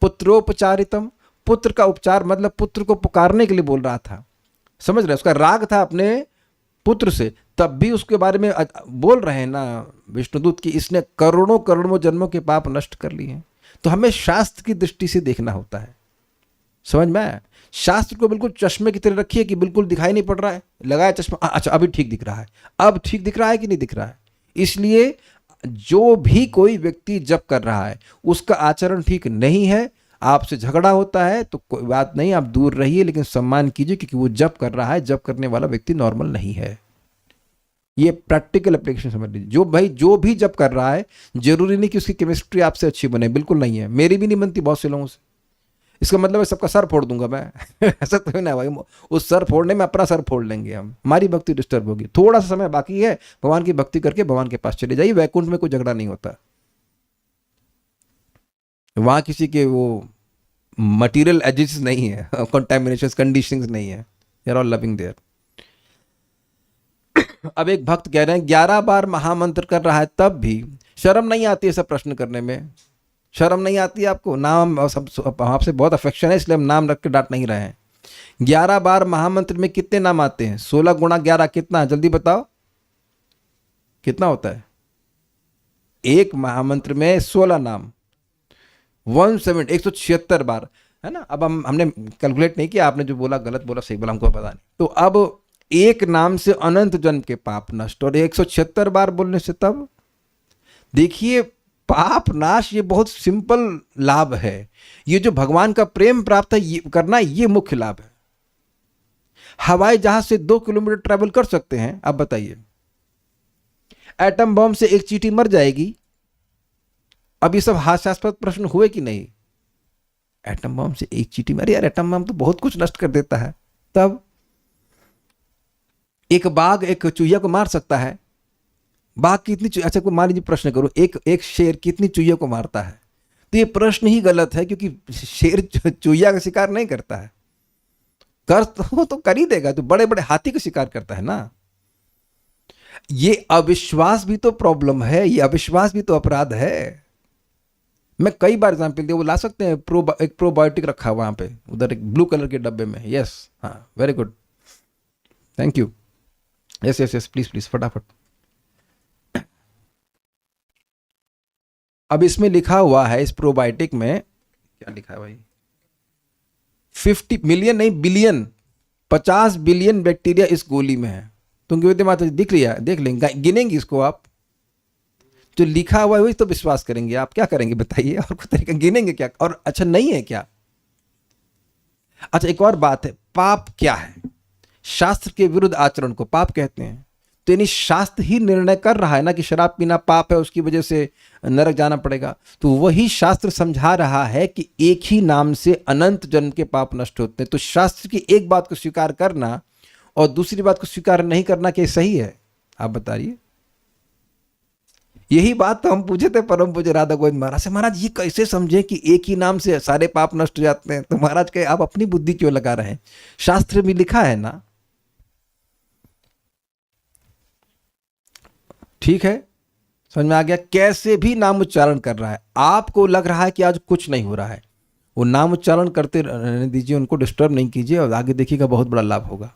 पुत्रोपचारितम, पुत्र का उपचार मतलब पुत्र को पुकारने के लिए बोल रहा था। समझ रहे? उसका राग था अपने पुत्र से, तब भी उसके बारे में बोल रहे हैं ना विष्णुदूत की इसने करोड़ों करोड़ों जन्मों के पाप नष्ट कर लिए हैं। तो हमें शास्त्र की दृष्टि से देखना होता है। समझ में आया? शास्त्र को बिल्कुल चश्मे की तरह रखिए कि बिल्कुल दिखाई नहीं पड़ रहा है, लगाया चश्मा, अच्छा अभी ठीक दिख रहा है। अब ठीक दिख रहा है कि नहीं दिख रहा है? इसलिए जो भी कोई व्यक्ति जप कर रहा है उसका आचरण ठीक नहीं है, आपसे झगड़ा होता है तो कोई बात नहीं, आप दूर रहिए, लेकिन सम्मान कीजिए क्योंकि वो जप कर रहा है। जप करने वाला व्यक्ति नॉर्मल नहीं है। ये प्रैक्टिकल एप्लीकेशन समझ लीजिए। जो भाई जो भी जप कर रहा है, जरूरी नहीं कि उसकी केमिस्ट्री आपसे अच्छी बने, बिल्कुल नहीं है। मेरी भी नहीं बनती बहुत से लोगों से। इसका मतलब है सबका सर फोड़ दूंगा मैं ऐसा तो नहीं भाई, उस सर फोड़ने में अपना सर फोड़ लेंगे हम, हमारी भक्ति डिस्टर्ब होगी। थोड़ा सा समय बाकी है, भगवान की भक्ति करके भगवान के पास चले जाइए। वैकुंठ में कोई झगड़ा नहीं होता, वहां किसी के वो मटीरियल एजेस नहीं है, कंटेमिनेशन कंडीशंस नहीं है, they are all loving there. अब एक भक्त कह रहे हैं 11 बार महामंत्र कर रहा है तब भी शर्म नहीं आती है सब प्रश्न करने में? शर्म नहीं आती आपको? नाम सब आपसे बहुत अफेक्शन है इसलिए हम नाम रख के डांट नहीं रहे हैं। 11 बार महामंत्र में कितने नाम आते हैं? 16 गुणा 11 कितना है? जल्दी बताओ कितना होता है? एक महामंत्र में 16 नाम, 176 बार है ना। अब हमने कैलकुलेट नहीं किया, आपने जो बोला गलत बोला सही बोला हमको पता नहीं। तो अब एक नाम से अनंत जन्म के पाप नष्ट, और 176 बार बोलने से तब देखिए पाप नाश। ये बहुत सिंपल लाभ है। ये जो भगवान का प्रेम प्राप्त है ये करना, ये मुख्य लाभ है। हवाई जहाज से 2 किलोमीटर ट्रैवल कर सकते हैं। अब बताइए, एटम बम से एक चींटी मर जाएगी? अब ये सब हास्यास्पद प्रश्न हुए कि नहीं? एटम बम से एक चींटी, अरे यार एटम बम तो बहुत कुछ नष्ट कर देता है। तब एक बाघ एक चूहिया को मार सकता है? बाघ कितनी, अच्छा को मान लीजिए प्रश्न करो, एक शेर कितनी चूहिया को मारता है? तो ये प्रश्न ही गलत है, क्योंकि शेर चूहिया का शिकार नहीं करता है। कर तो कर ही देगा, तो बड़े बड़े हाथी का शिकार करता है ना। ये अविश्वास भी तो प्रॉब्लम है, ये अविश्वास भी तो अपराध है। मैं कई बार एग्जाम्पल दिया, वो ला सकते हैं। एक प्रोबायोटिक रखा है वहां पे, उधर एक ब्लू कलर के डब्बे में। यस, हाँ, very good, thank you. Yes yes yes, please please, फटाफट। अब इसमें लिखा हुआ है, इस प्रोबायोटिक में क्या लिखा है भाई? 50 मिलियन नहीं बिलियन, 50 बिलियन बैक्टीरिया इस गोली में है। तुम माता दिख लिया, देख लेंगे, गिनेंगे इसको आप। जो लिखा हुआ है वही तो विश्वास करेंगे। आप क्या करेंगे बताइए, और कोई तरीका गिनेंगे क्या? और अच्छा नहीं है क्या? अच्छा एक और बात है, पाप क्या है? शास्त्र के विरुद्ध आचरण को पाप कहते हैं। तो यानी शास्त्र ही निर्णय कर रहा है ना कि शराब पीना पाप है, उसकी वजह से नरक जाना पड़ेगा। तो वही शास्त्र समझा रहा है कि एक ही नाम से अनंत जन्म के पाप नष्ट होते हैं। तो शास्त्र की एक बात को स्वीकार करना और दूसरी बात को स्वीकार नहीं करना क्या सही है? आप बताइए। यही बात तो हम पूछे थे परम पूज्य राधा गोविंद महाराज से, महाराज ये कैसे समझे कि एक ही नाम से सारे पाप नष्ट हो जाते हैं? तो महाराज कहे आप अपनी बुद्धि क्यों लगा रहे हैं, शास्त्र में लिखा है ना। ठीक है, समझ में आ गया? कैसे भी नाम उच्चारण कर रहा है, आपको लग रहा है कि आज कुछ नहीं हो रहा है, वो नाम उच्चारण करते रहने दीजिए, उनको डिस्टर्ब नहीं कीजिए, और आगे देखिएगा बहुत बड़ा लाभ होगा।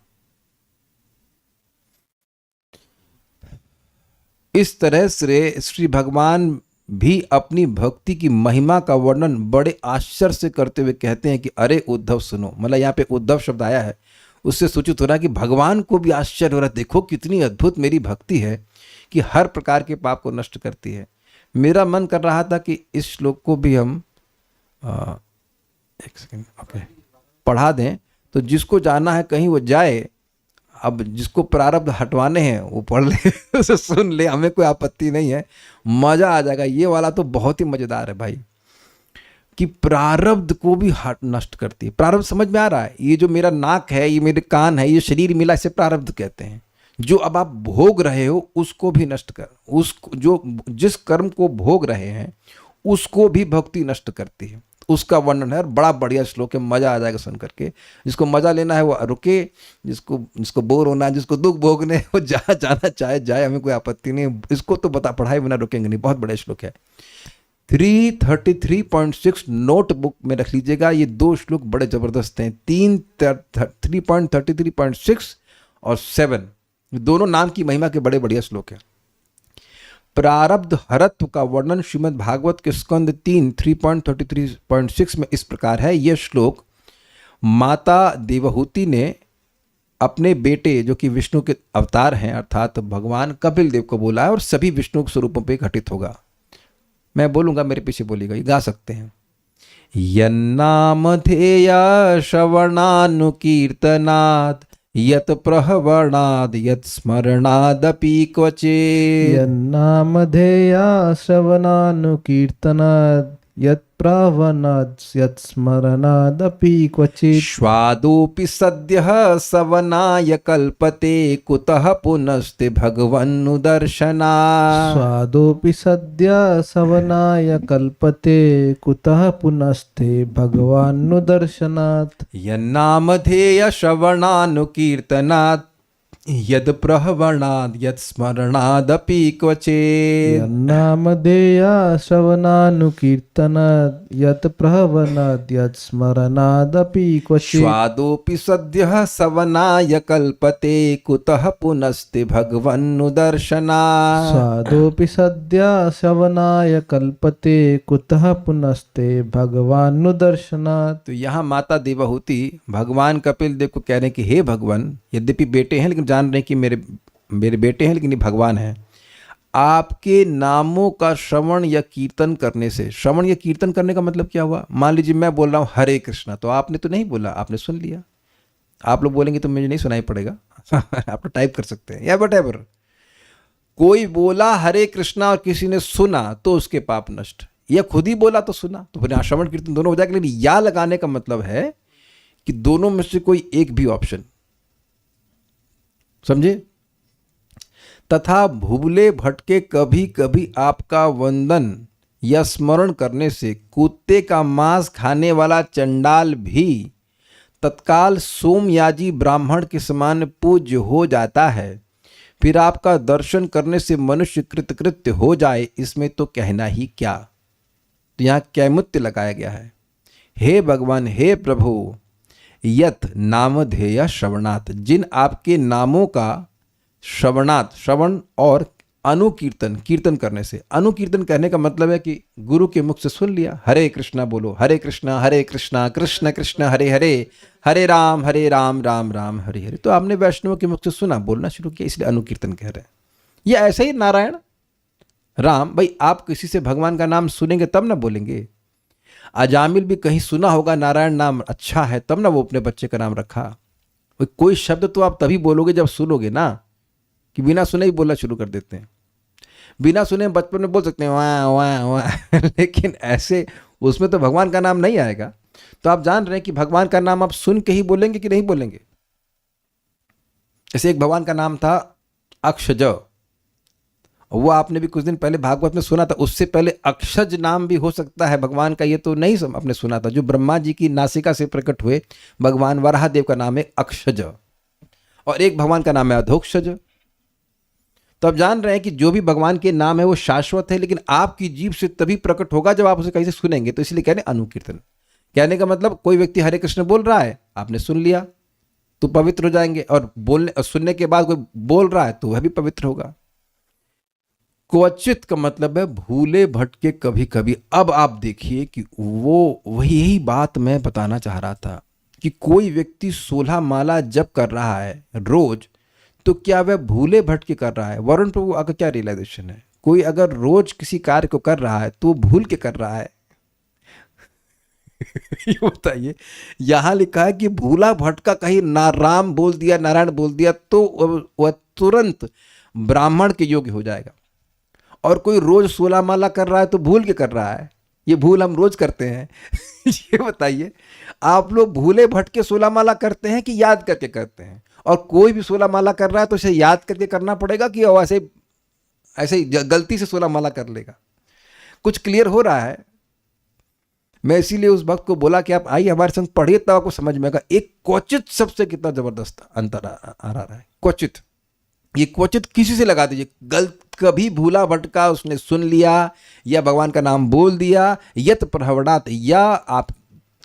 इस तरह से श्री भगवान भी अपनी भक्ति की महिमा का वर्णन बड़े आश्चर्य से करते हुए कहते हैं कि अरे उद्धव सुनो। मतलब यहाँ पे उद्धव शब्द आया है, उससे सूचित हो रहा है कि भगवान को भी आश्चर्य हो रहा है, देखो कितनी अद्भुत मेरी भक्ति है कि हर प्रकार के पाप को नष्ट करती है। मेरा मन कर रहा था कि इस श्लोक को भी हम एक सेकंड ओके पढ़ा दें, तो जिसको जाना है कहीं वो जाए। अब जिसको प्रारब्ध हटवाने हैं वो पढ़ ले उसे सुन ले, हमें कोई आपत्ति नहीं है, मजा आ जाएगा। ये वाला तो बहुत ही मजेदार है भाई, कि प्रारब्ध को भी हट नष्ट करती है। प्रारब्ध समझ में आ रहा है? ये जो मेरा नाक है, ये मेरे कान है, ये शरीर मिला, इसे प्रारब्ध कहते हैं। जो अब आप भोग रहे हो उसको भी नष्ट कर, उसको जो जिस कर्म को भोग रहे हैं उसको भी भक्ति नष्ट करती है। उसका वर्णन है, और बड़ा बढ़िया श्लोक है, मजा आ जाएगा सुन करके। जिसको मजा लेना है वो रुके, जिसको बोर होना है, जिसको दुख भोगने है वो जाना चाहे जाए, हमें कोई आपत्ति नहीं। इसको तो पढ़ाए बिना रुकेंगे नहीं, बहुत बड़ा श्लोक है। 333.6 नोट बुक में रख लीजिएगा। ये दो श्लोक बड़े जबरदस्त हैं, 333.6 और 7, दोनों नाम की महिमा के बड़े बढ़िया श्लोक हैं। प्रारब्ध हरत्व का वर्णन श्रीमद् भागवत के स्कंद 3.33.6 में इस प्रकार है। यह श्लोक माता देवहूति ने अपने बेटे जो कि विष्णु के अवतार हैं अर्थात भगवान कपिल देव को बोला है, और सभी विष्णु के स्वरूपों पे घटित होगा। मैं बोलूंगा, मेरे पीछे बोलिएगा, ये गा सकते हैं। यन्नामधेया श्रवणानुकीर्तनात् यत् प्रहवणाद् यत् स्मरणादपि क्वचित्। यन्नामधेया श्रवणानुकीर्तनात् यत् प्रहवणाद् यत् स्मरणादपि क्वचित्। स्वादोऽपि सद्यः सवनाय कल्पते कुतः पुनस्ते भगवन्नुदर्शनात्। स्वादोऽपि सद्य सवनाय कल्पते कुतः पुनस्ते भगवान्नुदर्शनात्। यन्नामधेय श्रवणानुकीर्तनात् यद् प्रहवणाद् यत् स्मरणादपि क्वचित्। यन्नामधेया श्रवणानुकीर्तनात् यत् प्रहवणाद् यत् स्मरणादपि क्वचित्। स्वादोऽपि सद्यः सवनाय कल्पते कुतः पुनस्ते भगवन्नुदर्शनात्। स्वादोऽपि सद्य श्रवणाय कल्पते कुतः पुनस्ते भगवान्नुदर्शनात्। तो यहाँ माता देवहूति भगवान कपिल देव को कह रहे हैं कि हे भगवान, यद्यपि बेटे हैं लेकिन जान रहे हैं कि मेरे बेटे हैं लेकिन ये भगवान हैं, आपके नामों का श्रवण या कीर्तन करने से। श्रवण या कीर्तन करने का मतलब क्या हुआ? मान लीजिए मैं बोल रहा हूँ हरे कृष्णा, तो आपने तो नहीं बोला, आपने सुन लिया। आप लोग बोलेंगे तो मुझे नहीं सुनाई पड़ेगा आप तो टाइप कर सकते हैं या वटेवर। कोई बोला हरे कृष्णा और किसी ने सुना तो उसके पाप नष्ट, या खुद ही बोला तो सुना, तो फिर श्रवण कीर्तन दोनों हो जाएगा। लेकिन या लगाने का मतलब है कि दोनों में से कोई एक भी ऑप्शन, समझे? तथा भूले भटके कभी कभी आपका वंदन या स्मरण करने से कुत्ते का मांस खाने वाला चंडाल भी तत्काल सोमयाजी ब्राह्मण के समान पूज्य हो जाता है। फिर आपका दर्शन करने से मनुष्य कृतकृत्य हो जाए, इसमें तो कहना ही क्या। तो यहाँ कैमुत्य लगाया गया है। हे भगवान, हे प्रभु, यत नामधेय श्रवणात्, जिन आपके नामों का श्रवणात्, श्रवण और अनुकीर्तन, कीर्तन करने से। अनुकीर्तन कहने का मतलब है कि गुरु के मुख से सुन लिया, हरे कृष्णा बोलो, हरे कृष्णा कृष्ण कृष्ण हरे हरे, हरे राम राम राम हरे हरे। तो आपने वैष्णव के मुख से सुना, बोलना शुरू किया, इसलिए अनुकीर्तन कह रहे हैं। ये ऐसे ही नारायण, राम, भाई आप किसी से भगवान का नाम सुनेंगे तब ना बोलेंगे। अजामिल भी कहीं सुना होगा नारायण नाम अच्छा है, तब ना वो अपने बच्चे का नाम रखा। भाई कोई शब्द तो आप तभी बोलोगे जब सुनोगे ना, कि बिना सुने ही बोलना शुरू कर देते हैं। बिना सुने बचपन में बोल सकते हैं वाह वाह वाह लेकिन ऐसे उसमें तो भगवान का नाम नहीं आएगा। तो आप जान रहे हैं कि भगवान का नाम आप सुन के ही बोलेंगे कि नहीं बोलेंगे। जैसे एक भगवान का नाम था अक्षज, वो आपने भी कुछ दिन पहले भागवत में सुना था। उससे पहले अक्षज नाम भी हो सकता है भगवान का, ये तो नहीं आपने सुना था। जो ब्रह्मा जी की नासिका से प्रकट हुए भगवान वराहदेव का नाम है अक्षज, और एक भगवान का नाम है अधोक्षज। तो आप जान रहे हैं कि जो भी भगवान के नाम है वो शाश्वत है, लेकिन आपकी जीभ से तभी प्रकट होगा जब आप उसे कहीं से सुनेंगे। तो इसलिए कहने अनुकीर्तन। कहने का मतलब कोई व्यक्ति हरे कृष्ण बोल रहा है, आपने सुन लिया तो पवित्र हो जाएंगे, और बोलने और सुनने के बाद कोई बोल रहा है तो वह भी पवित्र होगा। क्वचित का मतलब है भूले भटके कभी कभी। अब आप देखिए कि वो वही यही बात मैं बताना चाह रहा था कि कोई व्यक्ति 16 माला जप कर रहा है रोज, तो क्या वह भूले भटके कर रहा है? वरुण प्रभु आपका क्या रियलाइजेशन है? कोई अगर रोज किसी कार्य को कर रहा है तो वो भूल के कर रहा है? ये बताइए। यहां लिखा है कि भूला भटका कहीं ना राम बोल दिया, नारायण बोल दिया, तो वह तुरंत ब्राह्मण के योग्य हो जाएगा। और कोई रोज 16 माला कर रहा है तो भूल के कर रहा है। ये भूल हम रोज करते हैं। ये बताइए, आप लोग भूले भटके 16 माला करते हैं कि याद करके करते हैं? और कोई भी 16 माला कर रहा है तो इसे याद करके करना पड़ेगा कि ऐसे ऐसे गलती से 16 माला कर लेगा? कुछ क्लियर हो रहा है? मैं इसीलिए उस वक्त को बोला कि आप आइए हमारे संग पढ़िए, तब आपको समझ में आएगा एक क्वचित सबसे कितना जबरदस्त अंतर आ रहा है। क्वचित, ये क्वचित किसी से लगा दीजिए। कभी भूला भटका उसने सुन लिया या भगवान का नाम बोल दिया, यत प्रहवणात, या आप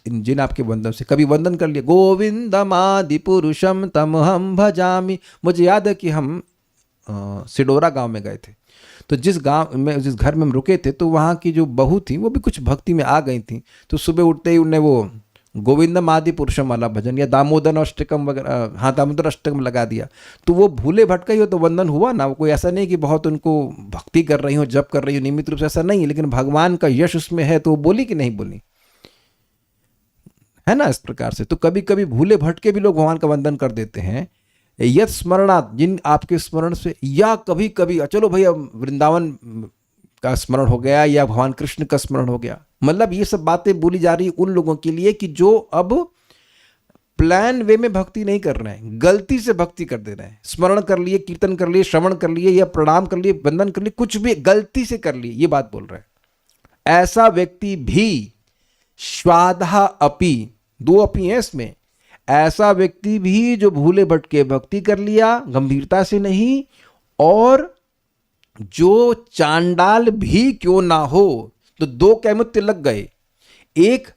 जिन आपके वंदन से कभी वंदन कर लिया, गोविंदम आदि पुरुषम तम हम भजामि। मुझे याद है कि हम सिडोरा गांव में गए थे, तो जिस घर में हम रुके थे, तो वहाँ की जो बहू थी वो भी कुछ भक्ति में आ गई थी। तो सुबह उठते ही उन्हें वो गोविंदम आदि पुरुषम वाला भजन या दामोदर अष्टकम वगैरह, हाँ दामोदर अष्टकम लगा दिया। तो वो भूले भटका ही हो तो वंदन हुआ ना। वो कोई ऐसा नहीं कि बहुत उनको भक्ति कर रही हो, जप कर रही हो, नियमित रूप से, ऐसा नहीं है। लेकिन भगवान का यश उसमें है तो वो बोली कि नहीं बोली, है ना। इस प्रकार से तो कभी कभी भूले भटके भी लोग भगवान का वंदन कर देते हैं। यत स्मरणात्, जिन आपके स्मरण से, या कभी कभी चलो भैया वृंदावन का स्मरण हो गया या भगवान कृष्ण का स्मरण हो गया। मतलब ये सब बातें बोली जा रही उन लोगों के लिए कि जो अब प्लान वे में भक्ति नहीं कर रहे हैं, गलती से भक्ति कर दे रहे हैं। स्मरण कर लिए, कीर्तन कर लिए, श्रवण कर लिए, या प्रणाम कर लिए, वंदन कर लिए, कुछ भी गलती से कर लिए, ये बात बोल रहे हैं। ऐसा व्यक्ति भी श्वाधा अपि, 2 अपी है इसमें, ऐसा व्यक्ति भी जो भूले भटके भक्ति कर लिया गंभीरता से नहीं, और जो चांडाल भी क्यों ना हो। तो 2 कैमुत्य लग गए। एक,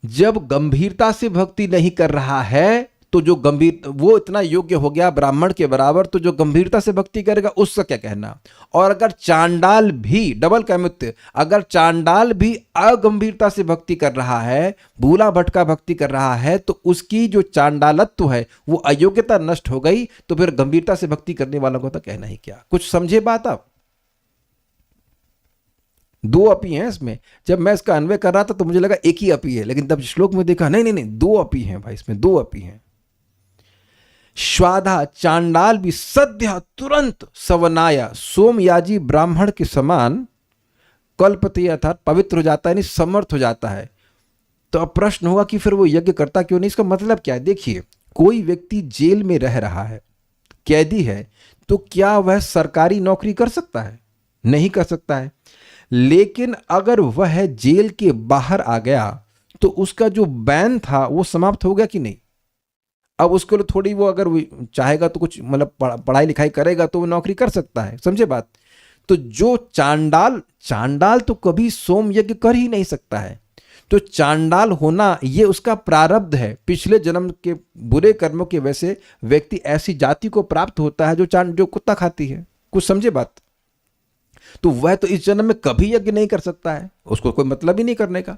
जब गंभीरता से भक्ति नहीं कर रहा है तो जो गंभीर, वो इतना योग्य हो गया ब्राह्मण के बराबर, तो जो गंभीरता से भक्ति करेगा उसका क्या कहना। और अगर चांडाल भी, डबल कैमुत्य, अगर चांडाल भी अगंभीरता से भक्ति कर रहा है, भूला भटका भक्ति कर रहा है, तो उसकी जो चांडालत्व है वो अयोग्यता नष्ट हो गई। तो फिर गंभीरता से भक्ति करने वालों को तो कहना ही क्या। कुछ समझे बात आप? 2 अपी हैं इसमें। जब मैं इसका अन्वय कर रहा था तो मुझे लगा एक ही अपी है, लेकिन तब श्लोक में देखा नहीं नहीं नहीं, 2 अपी हैं भाई, इसमें 2 अपी हैं। श्वाधा, चांडाल भी सद्य तुरंत सवनाया, सोमयाजी ब्राह्मण के समान कल्पते, अर्थात पवित्र हो जाता है, यानी समर्थ हो जाता है। तो अब प्रश्न होगा कि फिर वो यज्ञ करता क्यों नहीं? इसका मतलब क्या है? देखिए, कोई व्यक्ति जेल में रह रहा है, कैदी है, तो क्या वह सरकारी नौकरी कर सकता है? नहीं कर सकता है। लेकिन अगर वह जेल के बाहर आ गया तो उसका जो बैन था वो समाप्त हो गया कि नहीं? अब उसके लिए थोड़ी, वो अगर चाहेगा तो कुछ मतलब पढ़ाई लिखाई करेगा तो वो नौकरी कर सकता है। समझे बात? तो जो चांडाल तो कभी सोम यज्ञ कर ही नहीं सकता है। तो चांडाल होना ये उसका प्रारब्ध है, पिछले जन्म के बुरे कर्मों के वजह से व्यक्ति ऐसी जाति को प्राप्त होता है जो कुत्ता खाती है। कुछ समझे बात? तो वह तो इस जन्म में कभी यज्ञ नहीं कर सकता है, उसको कोई मतलब ही नहीं करने का।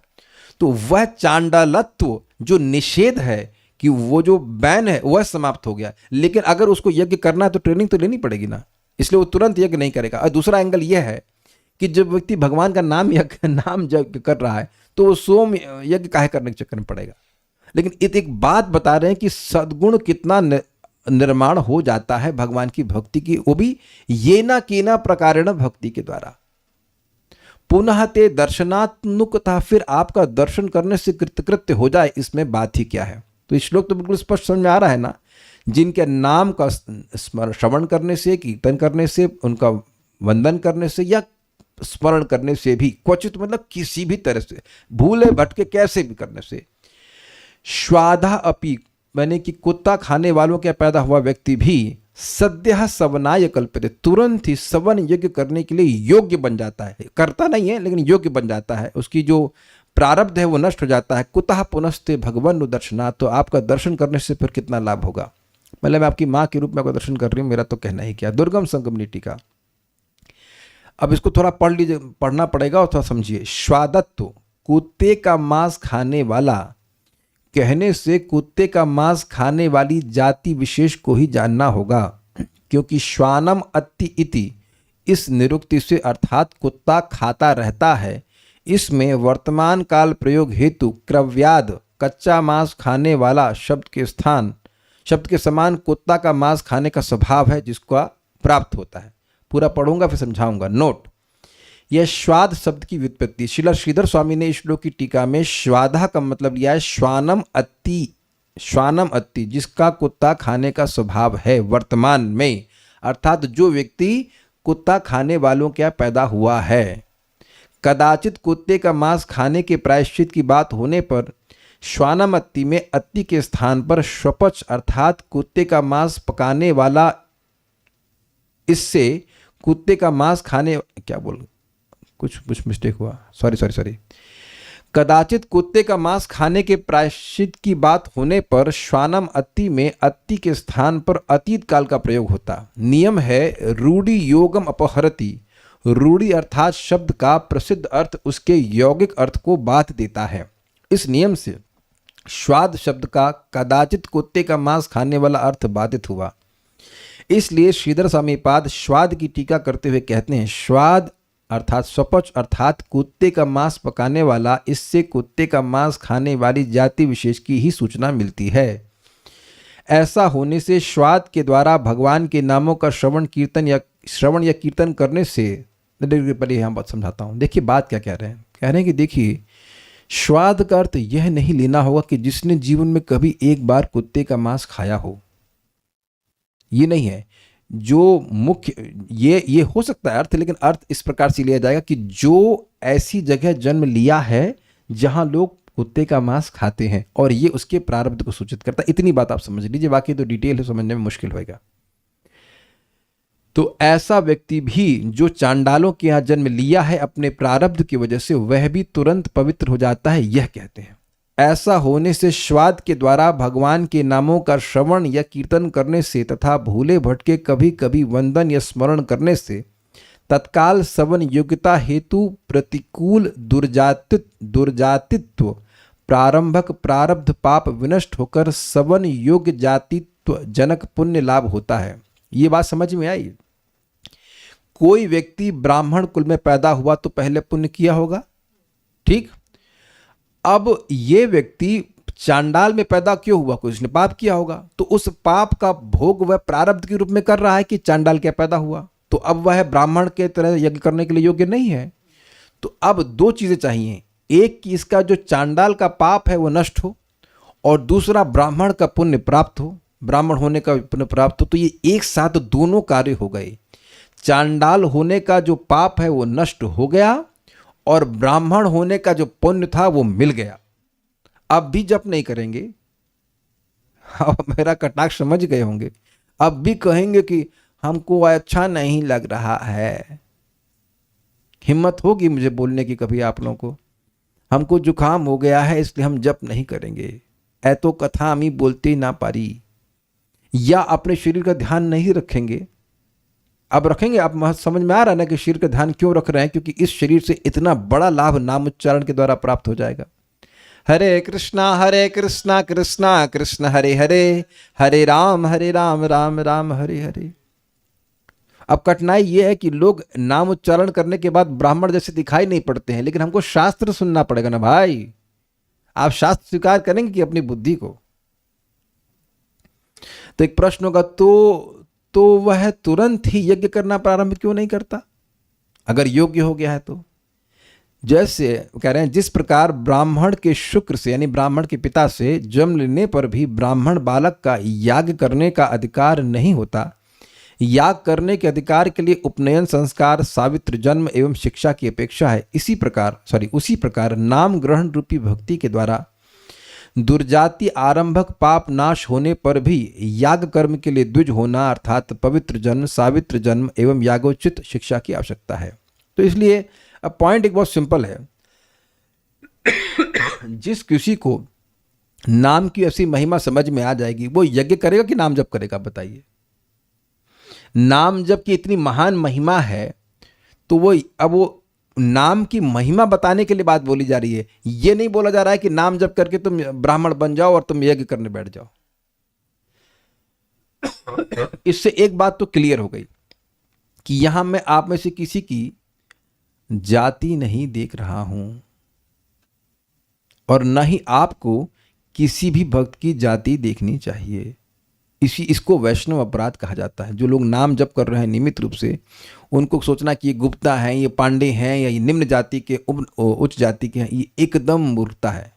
तो वह चांडालत्व जो निषेध है, कि वो जो बैन है वह समाप्त हो गया। लेकिन अगर उसको यज्ञ करना है तो ट्रेनिंग तो लेनी पड़ेगी ना, इसलिए वो तुरंत यज्ञ नहीं करेगा। और दूसरा एंगल यह है कि जब व्यक्ति भगवान का नाम जप कर रहा है तो वो सोम यज्ञ काहे करने के चक्कर में पड़ेगा। लेकिन एक बात बता रहे हैं कि सद्गुण कितना निर्माण हो जाता है भगवान की भक्ति की, वो भी ये ना केना प्रकारेण भक्ति के द्वारा। पुनः ते दर्शनात्मुकता, फिर आपका दर्शन करने से कृतकृत्य हो जाए, इसमें बात ही क्या है। तो इस श्लोक तो बिल्कुल स्पष्ट समझ में आ रहा है ना, जिनके नाम का श्रवण करने से, कीर्तन करने से, उनका वंदन करने से या स्मरण करने से भी, क्वचित मतलब किसी भी तरह से, भूले भटके कैसे भी करने से, श्वाधा अपि मैंने कि कुत्ता खाने वालों के पैदा हुआ व्यक्ति भी सद्यः सवनाय कल्पते, तुरंत ही सवन यज्ञ करने के लिए योग्य बन जाता है। करता नहीं है लेकिन योग्य बन जाता है, उसकी जो प्रारब्ध है वो नष्ट हो जाता है। कुतः पुनस्ते भगवन दर्शना, तो आपका दर्शन करने से फिर कितना लाभ होगा। मतलब मैं आपकी माँ के रूप में आपका दर्शन कर रही हूँ, मेरा तो कहना ही क्या। दुर्गम संगमनी टीका, अब इसको थोड़ा पढ़ लीजिए, पढ़ना पड़ेगा और थोड़ा समझिए। स्वादत्व, कुत्ते का मांस खाने वाला, कहने से कुत्ते का मांस खाने वाली जाति विशेष को ही जानना होगा, क्योंकि श्वानम अत्ति इति इस निरुक्ति से अर्थात कुत्ता खाता रहता है, इसमें वर्तमान काल प्रयोग हेतु क्रव्याद कच्चा मांस खाने वाला शब्द के समान कुत्ता का मांस खाने का स्वभाव है जिसका प्राप्त होता है। पूरा पढ़ूंगा फिर समझाऊंगा। नोट, यह श्वाद शब्द की व्युत्पत्ति श्रीला श्रीधर स्वामी ने इस श्लोक की टीका में श्वादा का मतलब लिया है श्वानम अत्ति, जिसका कुत्ता खाने का स्वभाव है वर्तमान में, अर्थात जो व्यक्ति कुत्ता खाने वालों क्या पैदा हुआ है। कदाचित कुत्ते का मांस खाने के प्रायश्चित की बात होने पर श्वानम अत्ति में अत्ति के स्थान पर श्वपच अर्थात कुत्ते का मांस पकाने वाला, इससे कुत्ते का मांस खाने, क्या बोल, कुछ मिस्टेक हुआ, सॉरी। कदाचित कुत्ते का मांस खाने के प्रायश्चित की बात होने पर श्वानम अत्ति में अत्ति के स्थान पर अतीत काल का प्रयोग होता। नियम है रूढ़ि योगम अपहरति, रूढ़ि अर्थात शब्द का प्रसिद्ध अर्थ उसके यौगिक अर्थ को बात देता है। इस नियम से श्वाद शब्द का कदाचित कुत्ते का मांस खाने वाला अर्थ बाधित हुआ। इसलिए श्रीधर स्वामी पाद श्वाद की टीका करते हुए कहते हैं श्वाद अर्थात स्वपच अर्थात कुत्ते का मांस पकाने वाला, इससे कुत्ते का मांस खाने वाली जाति विशेष की ही सूचना मिलती है। ऐसा होने से श्वाद के द्वारा भगवान के नामों का श्रवण या कीर्तन करने से, पहले यहाँ बात समझाता हूँ। देखिए बात क्या कह रहे हैं, कह रहे हैं कि देखिए श्वाद का अर्थ यह नहीं लेना होगा कि जिसने जीवन में कभी एक बार कुत्ते का मांस खाया हो, ये नहीं है। जो मुख्य ये हो सकता है अर्थ, लेकिन अर्थ इस प्रकार से लिया जाएगा कि जो ऐसी जगह जन्म लिया है जहां लोग कुत्ते का मांस खाते हैं, और ये उसके प्रारब्ध को सूचित करता है। इतनी बात आप समझ लीजिए, बाकी तो डिटेल है, समझने में मुश्किल होगा। तो ऐसा व्यक्ति भी जो चांडालों के यहाँ जन्म लिया है अपने प्रारब्ध की वजह से, वह भी तुरंत पवित्र हो जाता है, यह कहते हैं। ऐसा होने से श्वाद के द्वारा भगवान के नामों का श्रवण या कीर्तन करने से तथा भूले भटके कभी कभी वंदन या स्मरण करने से तत्काल सवन योग्यता हेतु प्रतिकूल दुर्जातित्व प्रारंभक प्रारब्ध पाप विनष्ट होकर सवन योग्य जातित्व जनक पुण्य लाभ होता है। ये बात समझ में आई? कोई व्यक्ति ब्राह्मण कुल में पैदा हुआ तो पहले पुण्य किया होगा, ठीक। अब ये व्यक्ति चांडाल में पैदा क्यों हुआ? कुछ ने पाप किया होगा, तो उस पाप का भोग वह प्रारब्ध के रूप में कर रहा है कि चांडाल क्या पैदा हुआ, तो अब वह ब्राह्मण के तरह यज्ञ करने के लिए योग्य नहीं है। तो अब दो चीजें चाहिए, एक कि इसका जो चांडाल का पाप है वो नष्ट हो, और दूसरा ब्राह्मण का पुण्य प्राप्त हो, ब्राह्मण होने का पुण्य प्राप्त हो। तो ये एक साथ दोनों कार्य हो गए। चांडाल होने का जो पाप है वो नष्ट हो गया, और ब्राह्मण होने का जो पुण्य था वो मिल गया। अब भी जप नहीं करेंगे, अब मेरा कटाक्ष समझ गए होंगे, अब भी कहेंगे कि हमको अच्छा नहीं लग रहा है। हिम्मत होगी मुझे बोलने की कभी आप लोगों को? हमको जुकाम हो गया है इसलिए हम जप नहीं करेंगे, ऐ तो कथा हम ही बोलते ना पारी, या अपने शरीर का ध्यान नहीं रखेंगे। अब रखेंगे। आप समझ में आ रहा है ना कि शरीर का ध्यान क्यों रख रहे हैं? क्योंकि इस शरीर से इतना बड़ा लाभ नाम उच्चारण के द्वारा प्राप्त हो जाएगा। हरे कृष्णा कृष्णा कृष्ण हरे हरे, हरे राम राम राम हरे हरे। अब कठिनाई ये है कि लोग नाम उच्चारण करने के बाद ब्राह्मण जैसे दिखाई नहीं पड़ते हैं, लेकिन हमको शास्त्र सुनना पड़ेगा ना भाई। आप शास्त्र स्वीकार करेंगे कि अपनी बुद्धि को? तो एक प्रश्न होगा, तो वह तुरंत ही यज्ञ करना प्रारंभ क्यों नहीं करता अगर योग्य हो गया है तो? जैसे कह रहे हैं, जिस प्रकार ब्राह्मण के शुक्र से यानी ब्राह्मण के पिता से जन्म लेने पर भी ब्राह्मण बालक का याग करने का अधिकार नहीं होता, याग करने के अधिकार के लिए उपनयन संस्कार, सावित्र जन्म एवं शिक्षा की अपेक्षा है, उसी प्रकार नाम ग्रहण रूपी भक्ति के द्वारा दुर्जाति आरंभक पाप नाश होने पर भी याग कर्म के लिए द्विज होना अर्थात पवित्र जन्म, सावित्र जन्म एवं यागोचित शिक्षा की आवश्यकता है। तो इसलिए अब पॉइंट एक बहुत सिंपल है। जिस किसी को नाम की ऐसी महिमा समझ में आ जाएगी वो यज्ञ करेगा कि नाम जप करेगा? बताइए। नाम जप की इतनी महान महिमा है तो वो नाम की महिमा बताने के लिए बात बोली जा रही है। ये नहीं बोला जा रहा है कि नाम जप करके तुम ब्राह्मण बन जाओ और तुम यज्ञ करने बैठ जाओ। इससे एक बात तो क्लियर हो गई कि यहां मैं आप में से किसी की जाति नहीं देख रहा हूं और न ही आपको किसी भी भक्त की जाति देखनी चाहिए। इसको वैष्णव अपराध कहा जाता है। जो लोग नाम जप कर रहे हैं नियमित रूप से, उनको सोचना कि ये गुप्ता हैं, ये पांडे हैं, या ये निम्न जाति के उच्च जाति के हैं, ये एकदम मूर्खता है।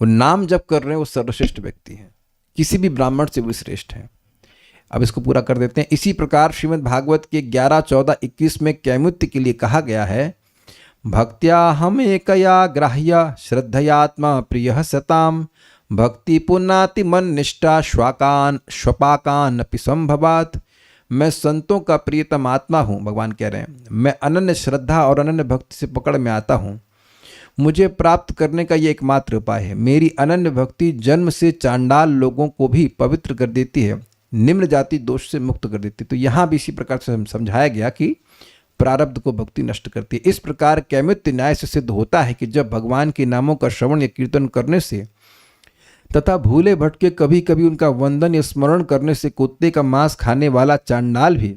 वो नाम जप कर रहे हैं, वो सर्वश्रेष्ठ व्यक्ति हैं, किसी भी ब्राह्मण से वो श्रेष्ठ हैं। अब इसको पूरा कर देते हैं। इसी प्रकार श्रीमद् भागवत के 11, 14, 21 में कैमुत्य के लिए कहा गया है, भक्त्या हम एकया ग्राह्य श्रद्धयात्मा प्रिय सताम भक्ति पुन्नाति मन निष्ठा श्वापाकान अपि संभवात। मैं संतों का प्रियतम आत्मा हूँ, भगवान कह रहे हैं, मैं अनन्य श्रद्धा और अनन्य भक्ति से पकड़ में आता हूँ। मुझे प्राप्त करने का ये एकमात्र उपाय है। मेरी अनन्य भक्ति जन्म से चांडाल लोगों को भी पवित्र कर देती है, निम्न जाति दोष से मुक्त कर देती है। तो यहाँ भी इसी प्रकार से समझाया गया कि प्रारब्ध को भक्ति नष्ट करती है। इस प्रकार कैमुत्य न्याय से सिद्ध होता है कि जब भगवान के नामों का श्रवण या कीर्तन करने से तथा भूले भटके कभी कभी उनका वंदन या स्मरण करने से कुत्ते का मांस खाने वाला चांडाल भी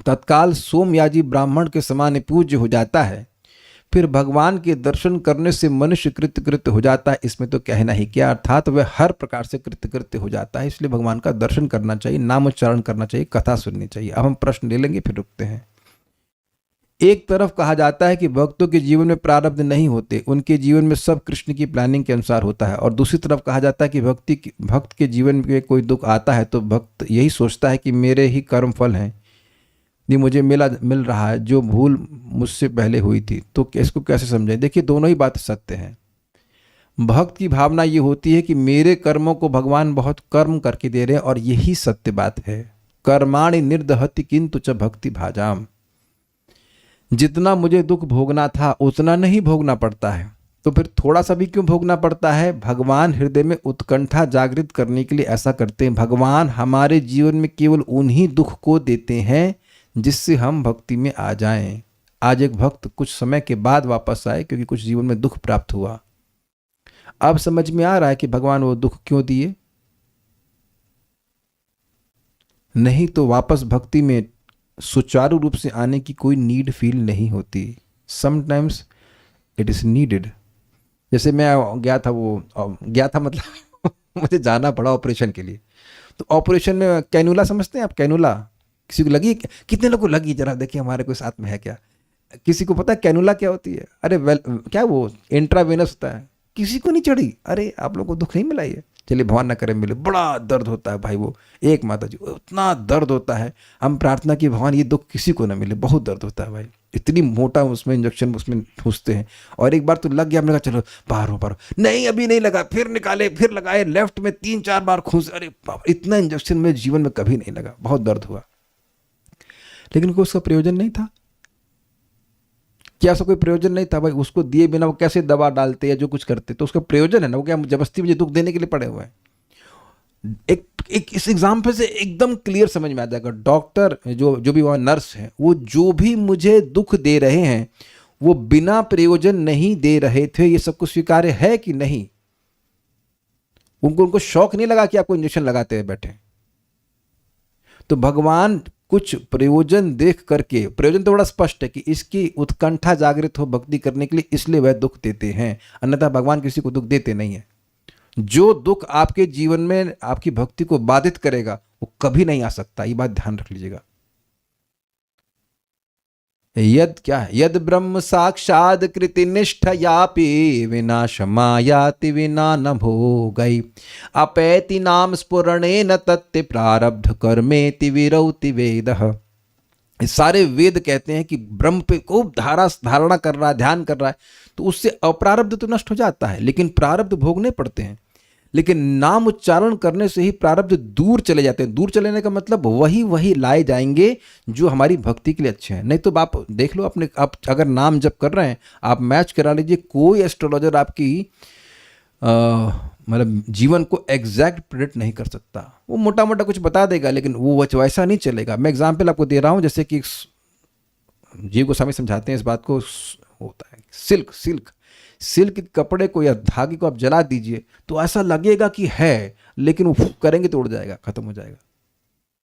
तत्काल सोमयाजी ब्राह्मण के समान पूज्य हो जाता है, फिर भगवान के दर्शन करने से मनुष्य कृत्य हो जाता है, इसमें तो कहना ही क्या। अर्थात वह हर प्रकार से कृत्य हो जाता है। इसलिए भगवान का दर्शन करना चाहिए, नाम उच्चारण करना चाहिए, कथा सुननी चाहिए। अब हम प्रश्न ले लेंगे फिर रुकते हैं। एक तरफ कहा जाता है कि भक्तों के जीवन में प्रारब्ध नहीं होते, उनके जीवन में सब कृष्ण की प्लानिंग के अनुसार होता है, और दूसरी तरफ कहा जाता है कि भक्त के जीवन में कोई दुख आता है तो भक्त यही सोचता है कि मेरे ही कर्म फल हैं, ये मुझे मिल रहा है जो भूल मुझसे पहले हुई थी। तो इसको कैसे समझें? देखिए, दोनों ही बातें सत्य हैं। भक्त की भावना ये होती है कि मेरे कर्मों को भगवान बहुत कर्म करके दे रहे हैं, और यही सत्य बात है। कर्माणि निर्दहति किंतु च भक्ति भाजाम। जितना मुझे दुख भोगना था उतना नहीं भोगना पड़ता है, तो फिर थोड़ा सा भी क्यों भोगना पड़ता है? भगवान हृदय में उत्कंठा जागृत करने के लिए ऐसा करते हैं। भगवान हमारे जीवन में केवल उन्हीं दुख को देते हैं जिससे हम भक्ति में आ जाएं। आज एक भक्त कुछ समय के बाद वापस आए क्योंकि कुछ जीवन में दुख प्राप्त हुआ। अब समझ में आ रहा है कि भगवान वो दुख क्यों दिए। नहीं तो वापस भक्ति में सुचारू रूप से आने की कोई नीड फील नहीं होती। Sometimes it is needed. जैसे मैं गया था मतलब मुझे जाना पड़ा ऑपरेशन के लिए। तो ऑपरेशन में कैनुला समझते हैं आप? कैनुला किसी को लगी? कितने लोगों को लगी? जरा देखिए हमारे कोई साथ में है क्या? किसी को पता है कैनुला क्या होती है? अरे क्या वो इंट्रावेनस होता है। किसी को नहीं चढ़ी? अरे आप लोगों को दुख नहीं मिला ये? चलिए भगवान ना करे मिले। बड़ा दर्द होता है भाई, वो एक माता जी उतना दर्द होता है। हम प्रार्थना की भगवान ये दुख किसी को ना मिले, बहुत दर्द होता है भाई। इतनी मोटा उसमें इंजेक्शन उसमें ठूसते हैं, और एक बार तो लग गया, हमने कहा चलो बाहर नहीं अभी नहीं लगा, फिर निकाले, फिर लगाए, लेफ्ट में 3-4 बार खूंस। अरे इतना इंजेक्शन मेरे जीवन में कभी नहीं लगा, बहुत दर्द हुआ, लेकिन कोई उसका प्रयोजन नहीं था। क्या उसका कोई प्रयोजन नहीं था भाई? उसको दिए बिना वो कैसे दवा डालते या जो कुछ करते, तो उसका प्रयोजन है ना। वो क्या जबरदस्ती मुझे दुख देने के लिए पड़े हुए हैं? एक इस एग्जाम्पल से एकदम क्लियर समझ में आ जाएगा। डॉक्टर जो भी वहाँ नर्स हैं, वो जो भी मुझे दुख दे रहे हैं वो बिना प्रयोजन नहीं दे रहे थे। ये सब कुछ स्वीकार्य है कि नहीं? उनको शौक नहीं लगा कि आपको इंजेक्शन लगाते हुए बैठे। तो भगवान कुछ प्रयोजन देख करके, प्रयोजन तो बड़ा स्पष्ट है कि इसकी उत्कंठा जागृत हो भक्ति करने के लिए, इसलिए वह दुख देते हैं, अन्यथा भगवान किसी को दुख देते नहीं है। जो दुख आपके जीवन में आपकी भक्ति को बाधित करेगा वो कभी नहीं आ सकता, ये बात ध्यान रख लीजिएगा। यद क्या है, यद ब्रह्म साक्षाद कृति निष्ठयापि विनाश मायाति विना न भोगई अपैति नाम स्फुरणे न तत्ते प्रारब्ध कर्मेति विरौति वेदः। सारे वेद कहते हैं कि ब्रह्म पे खूब धारणा कर रहा है, ध्यान कर रहा है, तो उससे अप्रारब्ध तो नष्ट हो जाता है, लेकिन प्रारब्ध भोगने पड़ते हैं। लेकिन नाम उच्चारण करने से ही प्रारब्ध दूर चले जाते हैं। दूर चलेने का मतलब वही लाए जाएंगे जो हमारी भक्ति के लिए अच्छे हैं। नहीं तो आप देख लो, अपने आप अगर नाम जप कर रहे हैं, आप मैच करा लीजिए, कोई एस्ट्रोलॉजर आपकी मतलब जीवन को एग्जैक्ट प्रेडिक्ट नहीं कर सकता। वो मोटा मोटा कुछ बता देगा, लेकिन वो वैसा नहीं चलेगा। मैं एग्जाम्पल आपको दे रहा हूँ, जैसे कि जीव गोस्वामी समझाते हैं इस बात को, होता है सिल्क के कपड़े को या धागे को आप जला दीजिए तो ऐसा लगेगा कि है, लेकिन वो करेंगे तो उड़ जाएगा, खत्म हो जाएगा।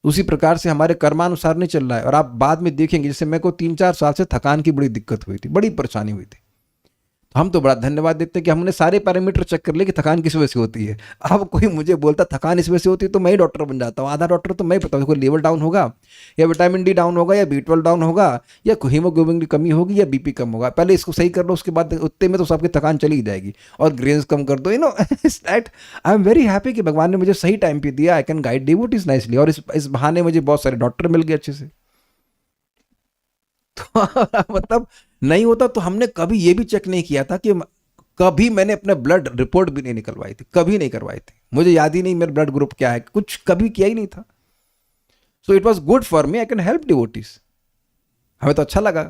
उसी प्रकार से हमारे कर्मानुसार नहीं चल रहा है। और आप बाद में देखेंगे, जैसे मेरे को 3-4 साल से थकान की बड़ी दिक्कत हुई थी, बड़ी परेशानी हुई थी। हम तो बड़ा धन्यवाद देते हैं कि हमने सारे पैरामीटर चेक कर लिए कि थकान किस वजह से होती है। अब कोई मुझे बोलता थकान इस वजह से होती है तो मैं ही डॉक्टर बन जाता हूँ। आधा डॉक्टर तो मैं ही पता, कोई लेवल डाउन होगा या विटामिन डी डाउन होगा या B12 डाउन होगा या हीमोग्लोबिन की कमी होगी या बीपी कम होगा। पहले इसको सही कर लो, उसके बाद उतने में तो सबकी थकान चली जाएगी। और ग्रेन्स कम कर दो, that I am very happy कि भगवान ने मुझे सही टाइम पे दिया। I can guide devotees nicely. और इस बहाने मुझे बहुत सारे डॉक्टर मिल गए अच्छे से। तो मतलब नहीं होता तो हमने कभी ये भी चेक नहीं किया था कि कभी मैंने अपने ब्लड रिपोर्ट भी नहीं निकलवाई थी, कभी नहीं करवाई थी। मुझे याद ही नहीं मेरा ब्लड ग्रुप क्या है, कुछ कभी किया ही नहीं था। So it was good for me, I can help devotees. हमें तो अच्छा लगा।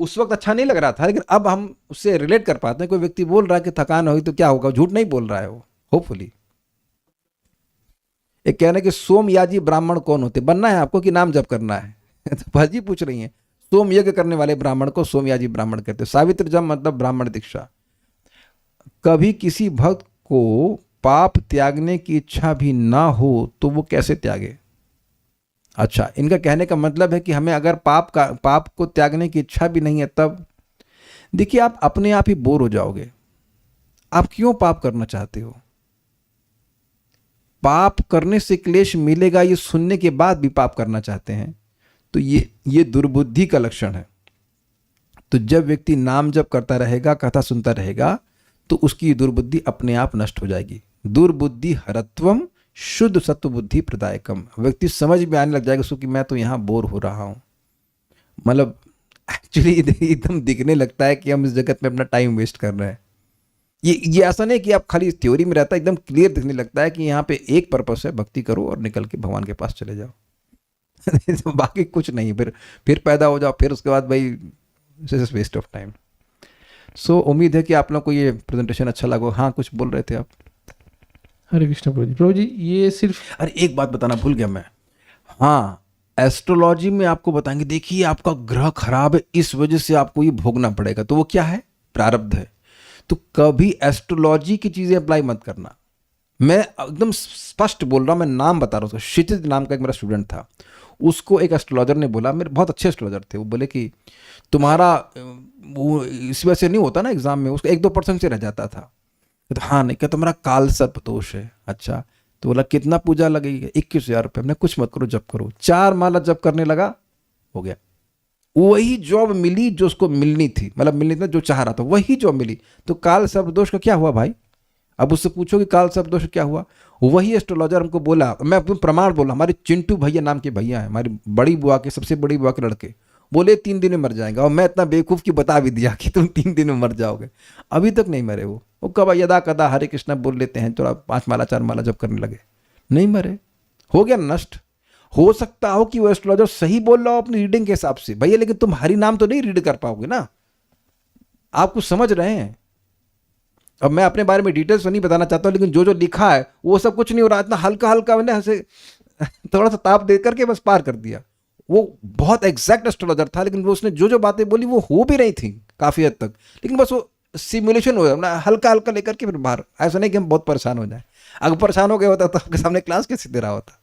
उस वक्त अच्छा नहीं लग रहा था, लेकिन अब हम उससे रिलेट कर पाते हैं। कोई व्यक्ति बोल रहा है कि थकान हुई तो क्या होगा, झूठ नहीं बोल रहा है वो, होपफुली। एक कहना है कि सोमयाजी ब्राह्मण कौन होते, बनना है आपको कि नाम जप करना है? तो भाजी पूछ रही हैं। सोम यज्ञ करने वाले ब्राह्मण को सोमयाजी ब्राह्मण कहते हैं। सावित्र जब मतलब ब्राह्मण दीक्षा। कभी किसी भक्त को पाप त्यागने की इच्छा भी ना हो तो वो कैसे त्यागे? अच्छा, इनका कहने का मतलब है कि हमें अगर पाप को त्यागने की इच्छा भी नहीं है तब देखिए, आप अपने आप ही बोर हो जाओगे। आप क्यों पाप करना चाहते हो? पाप करने से क्लेश मिलेगा ये सुनने के बाद भी पाप करना चाहते हैं, तो ये दुर्बुद्धि का लक्षण है। तो जब व्यक्ति नाम जप करता रहेगा, कथा सुनता रहेगा, तो उसकी दुर्बुद्धि अपने आप नष्ट हो जाएगी। दुर्बुद्धि हरत्वम शुद्ध सत्व बुद्धि प्रदायकम। व्यक्ति समझ में आने लग जाएगा उसको कि मैं तो यहाँ बोर हो रहा हूँ। मतलब एक्चुअली एकदम दिखने लगता है कि हम इस जगत में अपना टाइम वेस्ट कर रहे हैं। ये ऐसा नहीं कि आप खाली थ्योरी में रहता है, एकदम क्लियर दिखने लगता है कि यहाँ पे एक पर्पस है, भक्ति करो और निकल के भगवान के पास चले जाओ। बाकी कुछ नहीं। फिर पैदा हो जाओ, फिर उसके बाद भाई वेस्ट ऑफ टाइम। सो उम्मीद है कि आप लोग को ये प्रेजेंटेशन अच्छा लगा। हाँ, कुछ बोल रहे थे आप? हरे कृष्ण प्रभु जी, ये सिर्फ अरे एक बात बताना भूल गया मैं। हाँ, एस्ट्रोलॉजी में आपको बताएंगे, देखिए आपका ग्रह खराब है, इस वजह से आपको ये भोगना पड़ेगा। तो वो क्या है? प्रारब्ध है। तो कभी एस्ट्रोलॉजी की चीजें अप्लाई मत करना। मैं एकदम स्पष्ट बोल रहा हूँ, मैं नाम बता रहा हूँ। क्षितिज नाम का एक मेरा स्टूडेंट था, उसको एक एस्ट्रोलॉजर ने बोला, मेरे बहुत अच्छे एस्ट्रोलॉजर थे, वो बोले कि तुम्हारा वो इस वजह से नहीं होता ना एग्जाम में, उसको 1-2% से रह जाता था। तो हाँ, नहीं क्या तुम्हारा काल सर्प दोष है। अच्छा, तो बोला कितना पूजा लगेगी? 21,000 रुपये। हमने कुछ मत करो, जप करो। 4 माला जप करने लगा, हो गया। वही जॉब मिली जो उसको मिलनी थी, मतलब मिलनी थी जो चाह रहा था, वही जॉब मिली। तो काल सर्प दोष का क्या हुआ भाई? अब उससे पूछो कि काल सर्प दोष क्या हुआ। वही एस्ट्रोलॉजर हमको बोला, मैं अपने प्रमाण बोला, हमारे चिंटू भैया नाम के भैया हैं, हमारी बड़ी बुआ के, सबसे बड़ी बुआ के लड़के, बोले 3 दिन में मर जाएगा। और मैं इतना बेवकूफ़ की बता भी दिया कि तुम 3 दिन में मर जाओगे। अभी तक नहीं मरे वो कब यदा कदा हरे कृष्णा बोल लेते हैं, थोड़ा 5 माला 4 माला जब करने लगे, नहीं मरे, हो गया नष्ट। हो सकता हो कि वो एस्ट्रोलॉजर सही बोल रहा हो अपनी रीडिंग के हिसाब से भैया, लेकिन तुम हरि नाम तो नहीं रीड कर पाओगे ना। आप कुछ समझ रहे हैं? अब मैं अपने बारे में डिटेल्स तो नहीं बताना चाहता हूँ, लेकिन जो लिखा है वो सब कुछ नहीं हो रहा। इतना हल्का हल्का मैंने ऐसे थोड़ा सा ताप दे करके बस पार कर दिया। वो बहुत एग्जैक्ट एस्ट्रोलॉजर था, लेकिन वो उसने जो बातें बोली वो हो भी रही थी काफ़ी हद तक, लेकिन बस वो सिमुलेशन हो जाए, हल्का हल्का लेकर के फिर बाहर। ऐसा नहीं कि हम बहुत परेशान हो जाए। अगर परेशान हो गया होता तो आपके सामने क्लास कैसे दे रहा होता।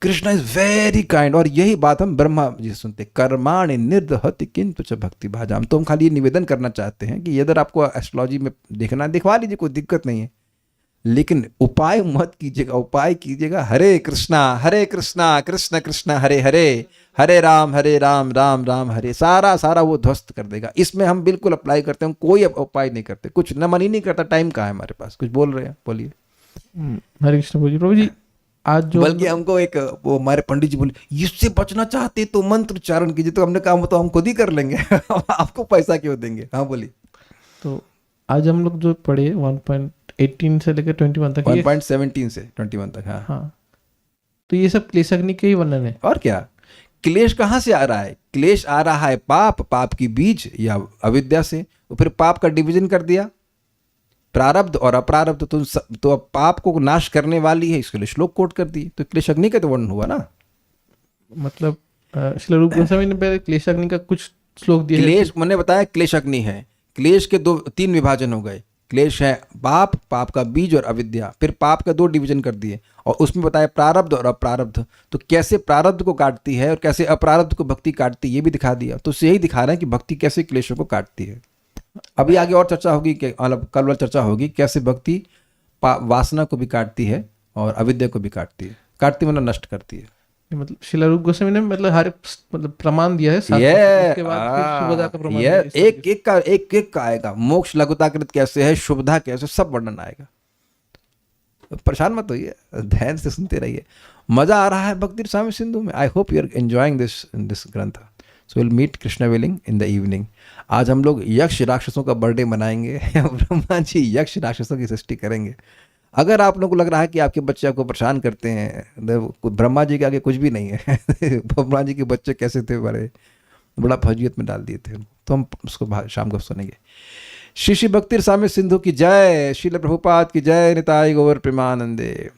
Krishna is very kind. और यही बात हम ब्रह्मा जी से सुनते, कर्माणि निर्दहति किंतु च भक्ति भाजाम। तो हम खाली ये निवेदन करना चाहते हैं कि यदि आपको एस्ट्रोलॉजी में देखना है दिखवा लीजिए, कोई दिक्कत नहीं है, लेकिन उपाय मत कीजिएगा। उपाय कीजिएगा हरे कृष्णा कृष्ण कृष्ण हरे हरे, हरे राम राम राम हरे। सारा सारा वो ध्वस्त कर देगा। इसमें हम बिल्कुल अप्लाई करते हैं, कोई उपाय नहीं करते, कुछ न मन ही नहीं करता। टाइम कहाँ है हमारे पास? कुछ बोल रहे हैं, बोलिए। हरे कृष्ण बोलिए प्रभु जी। आज जो बल्कि हमको एक वो हमारे पंडित जी बोले, इससे बचना चाहते तो मंत्र उच्चारण कीजिए। तो हमने कहा वो तो हम खुद ही कर लेंगे आपको पैसा क्यों देंगे? हाँ बोलिए। तो आज हम लोग जो पढ़े 1.18 से लेकर 21 तक, 1.17 से 21 तक। हाँ हाँ, तो ये सब क्लेशग्नि के ही वर्णन है। और क्या? क्लेश कहाँ से आ रहा है? क्लेश आ रहा है पाप की बीज या अविद्या से। तो फिर पाप का डिवीजन कर दिया, प्रारब्ध और अप्रारब्ध। तो अब पाप को नाश करने वाली है, इसके लिए श्लोक कोट कर दिए। तो क्लेशग्नि का तो वर्णन हुआ ना। मतलब श्री रूप गोस्वामी ने पहले क्लेशग्नि का कुछ श्लोक दिया है। क्लेश मैंने बताया क्लेशग्नि है। क्लेश के 3 विभाजन हो गए। क्लेश है पाप का बीज और अविद्या। फिर पाप का 2 डिवीजन कर दिए और उसमें बताया प्रारब्ध और अप्रारब्ध। तो कैसे प्रारब्ध को काटती है और कैसे अप्रारब्ध को भक्ति काटती है, ये भी दिखा दिया। तो यही दिखा रहे हैं कि भक्ति कैसे क्लेशों को काटती है। अभी आगे और चर्चा होगी, कल वाली चर्चा होगी कैसे भक्ति वासना को भी काटती है और अविद्या को भी काटती है। काटती मतलब नष्ट करती है। मतलब श्री रूप गोस्वामी ने मतलब हर मतलब प्रमाण दिया है। उसके बाद फिर शुभदा का प्रमाण दिया है। एक का आएगा। मोक्ष लघुताकृत कैसे है, शुभदा कैसे, सब वर्णन आएगा। परेशान मत होइए, ध्यान से सुनते रहिए। मजा आ रहा है भक्ति रसामृत सिंधु में। I hope you are enjoying this granth. So will meet Krishna willing in the evening. आज हम लोग यक्ष राक्षसों का बर्थडे मनाएंगे। ब्रह्मा जी यक्ष राक्षसों की सृष्टि करेंगे। अगर आप लोगों को लग रहा है कि आपके बच्चे आपको परेशान करते हैं, ब्रह्मा जी के आगे कुछ भी नहीं है। ब्रह्मा जी के बच्चे कैसे थे, बड़ा फजीयत में डाल दिए थे। तो हम उसको शाम को सुनेंगे। श्री भक्ति रसामृत सिंधु की जय, श्रील प्रभुपाद की जय, निताई गौर प्रेमानंदे।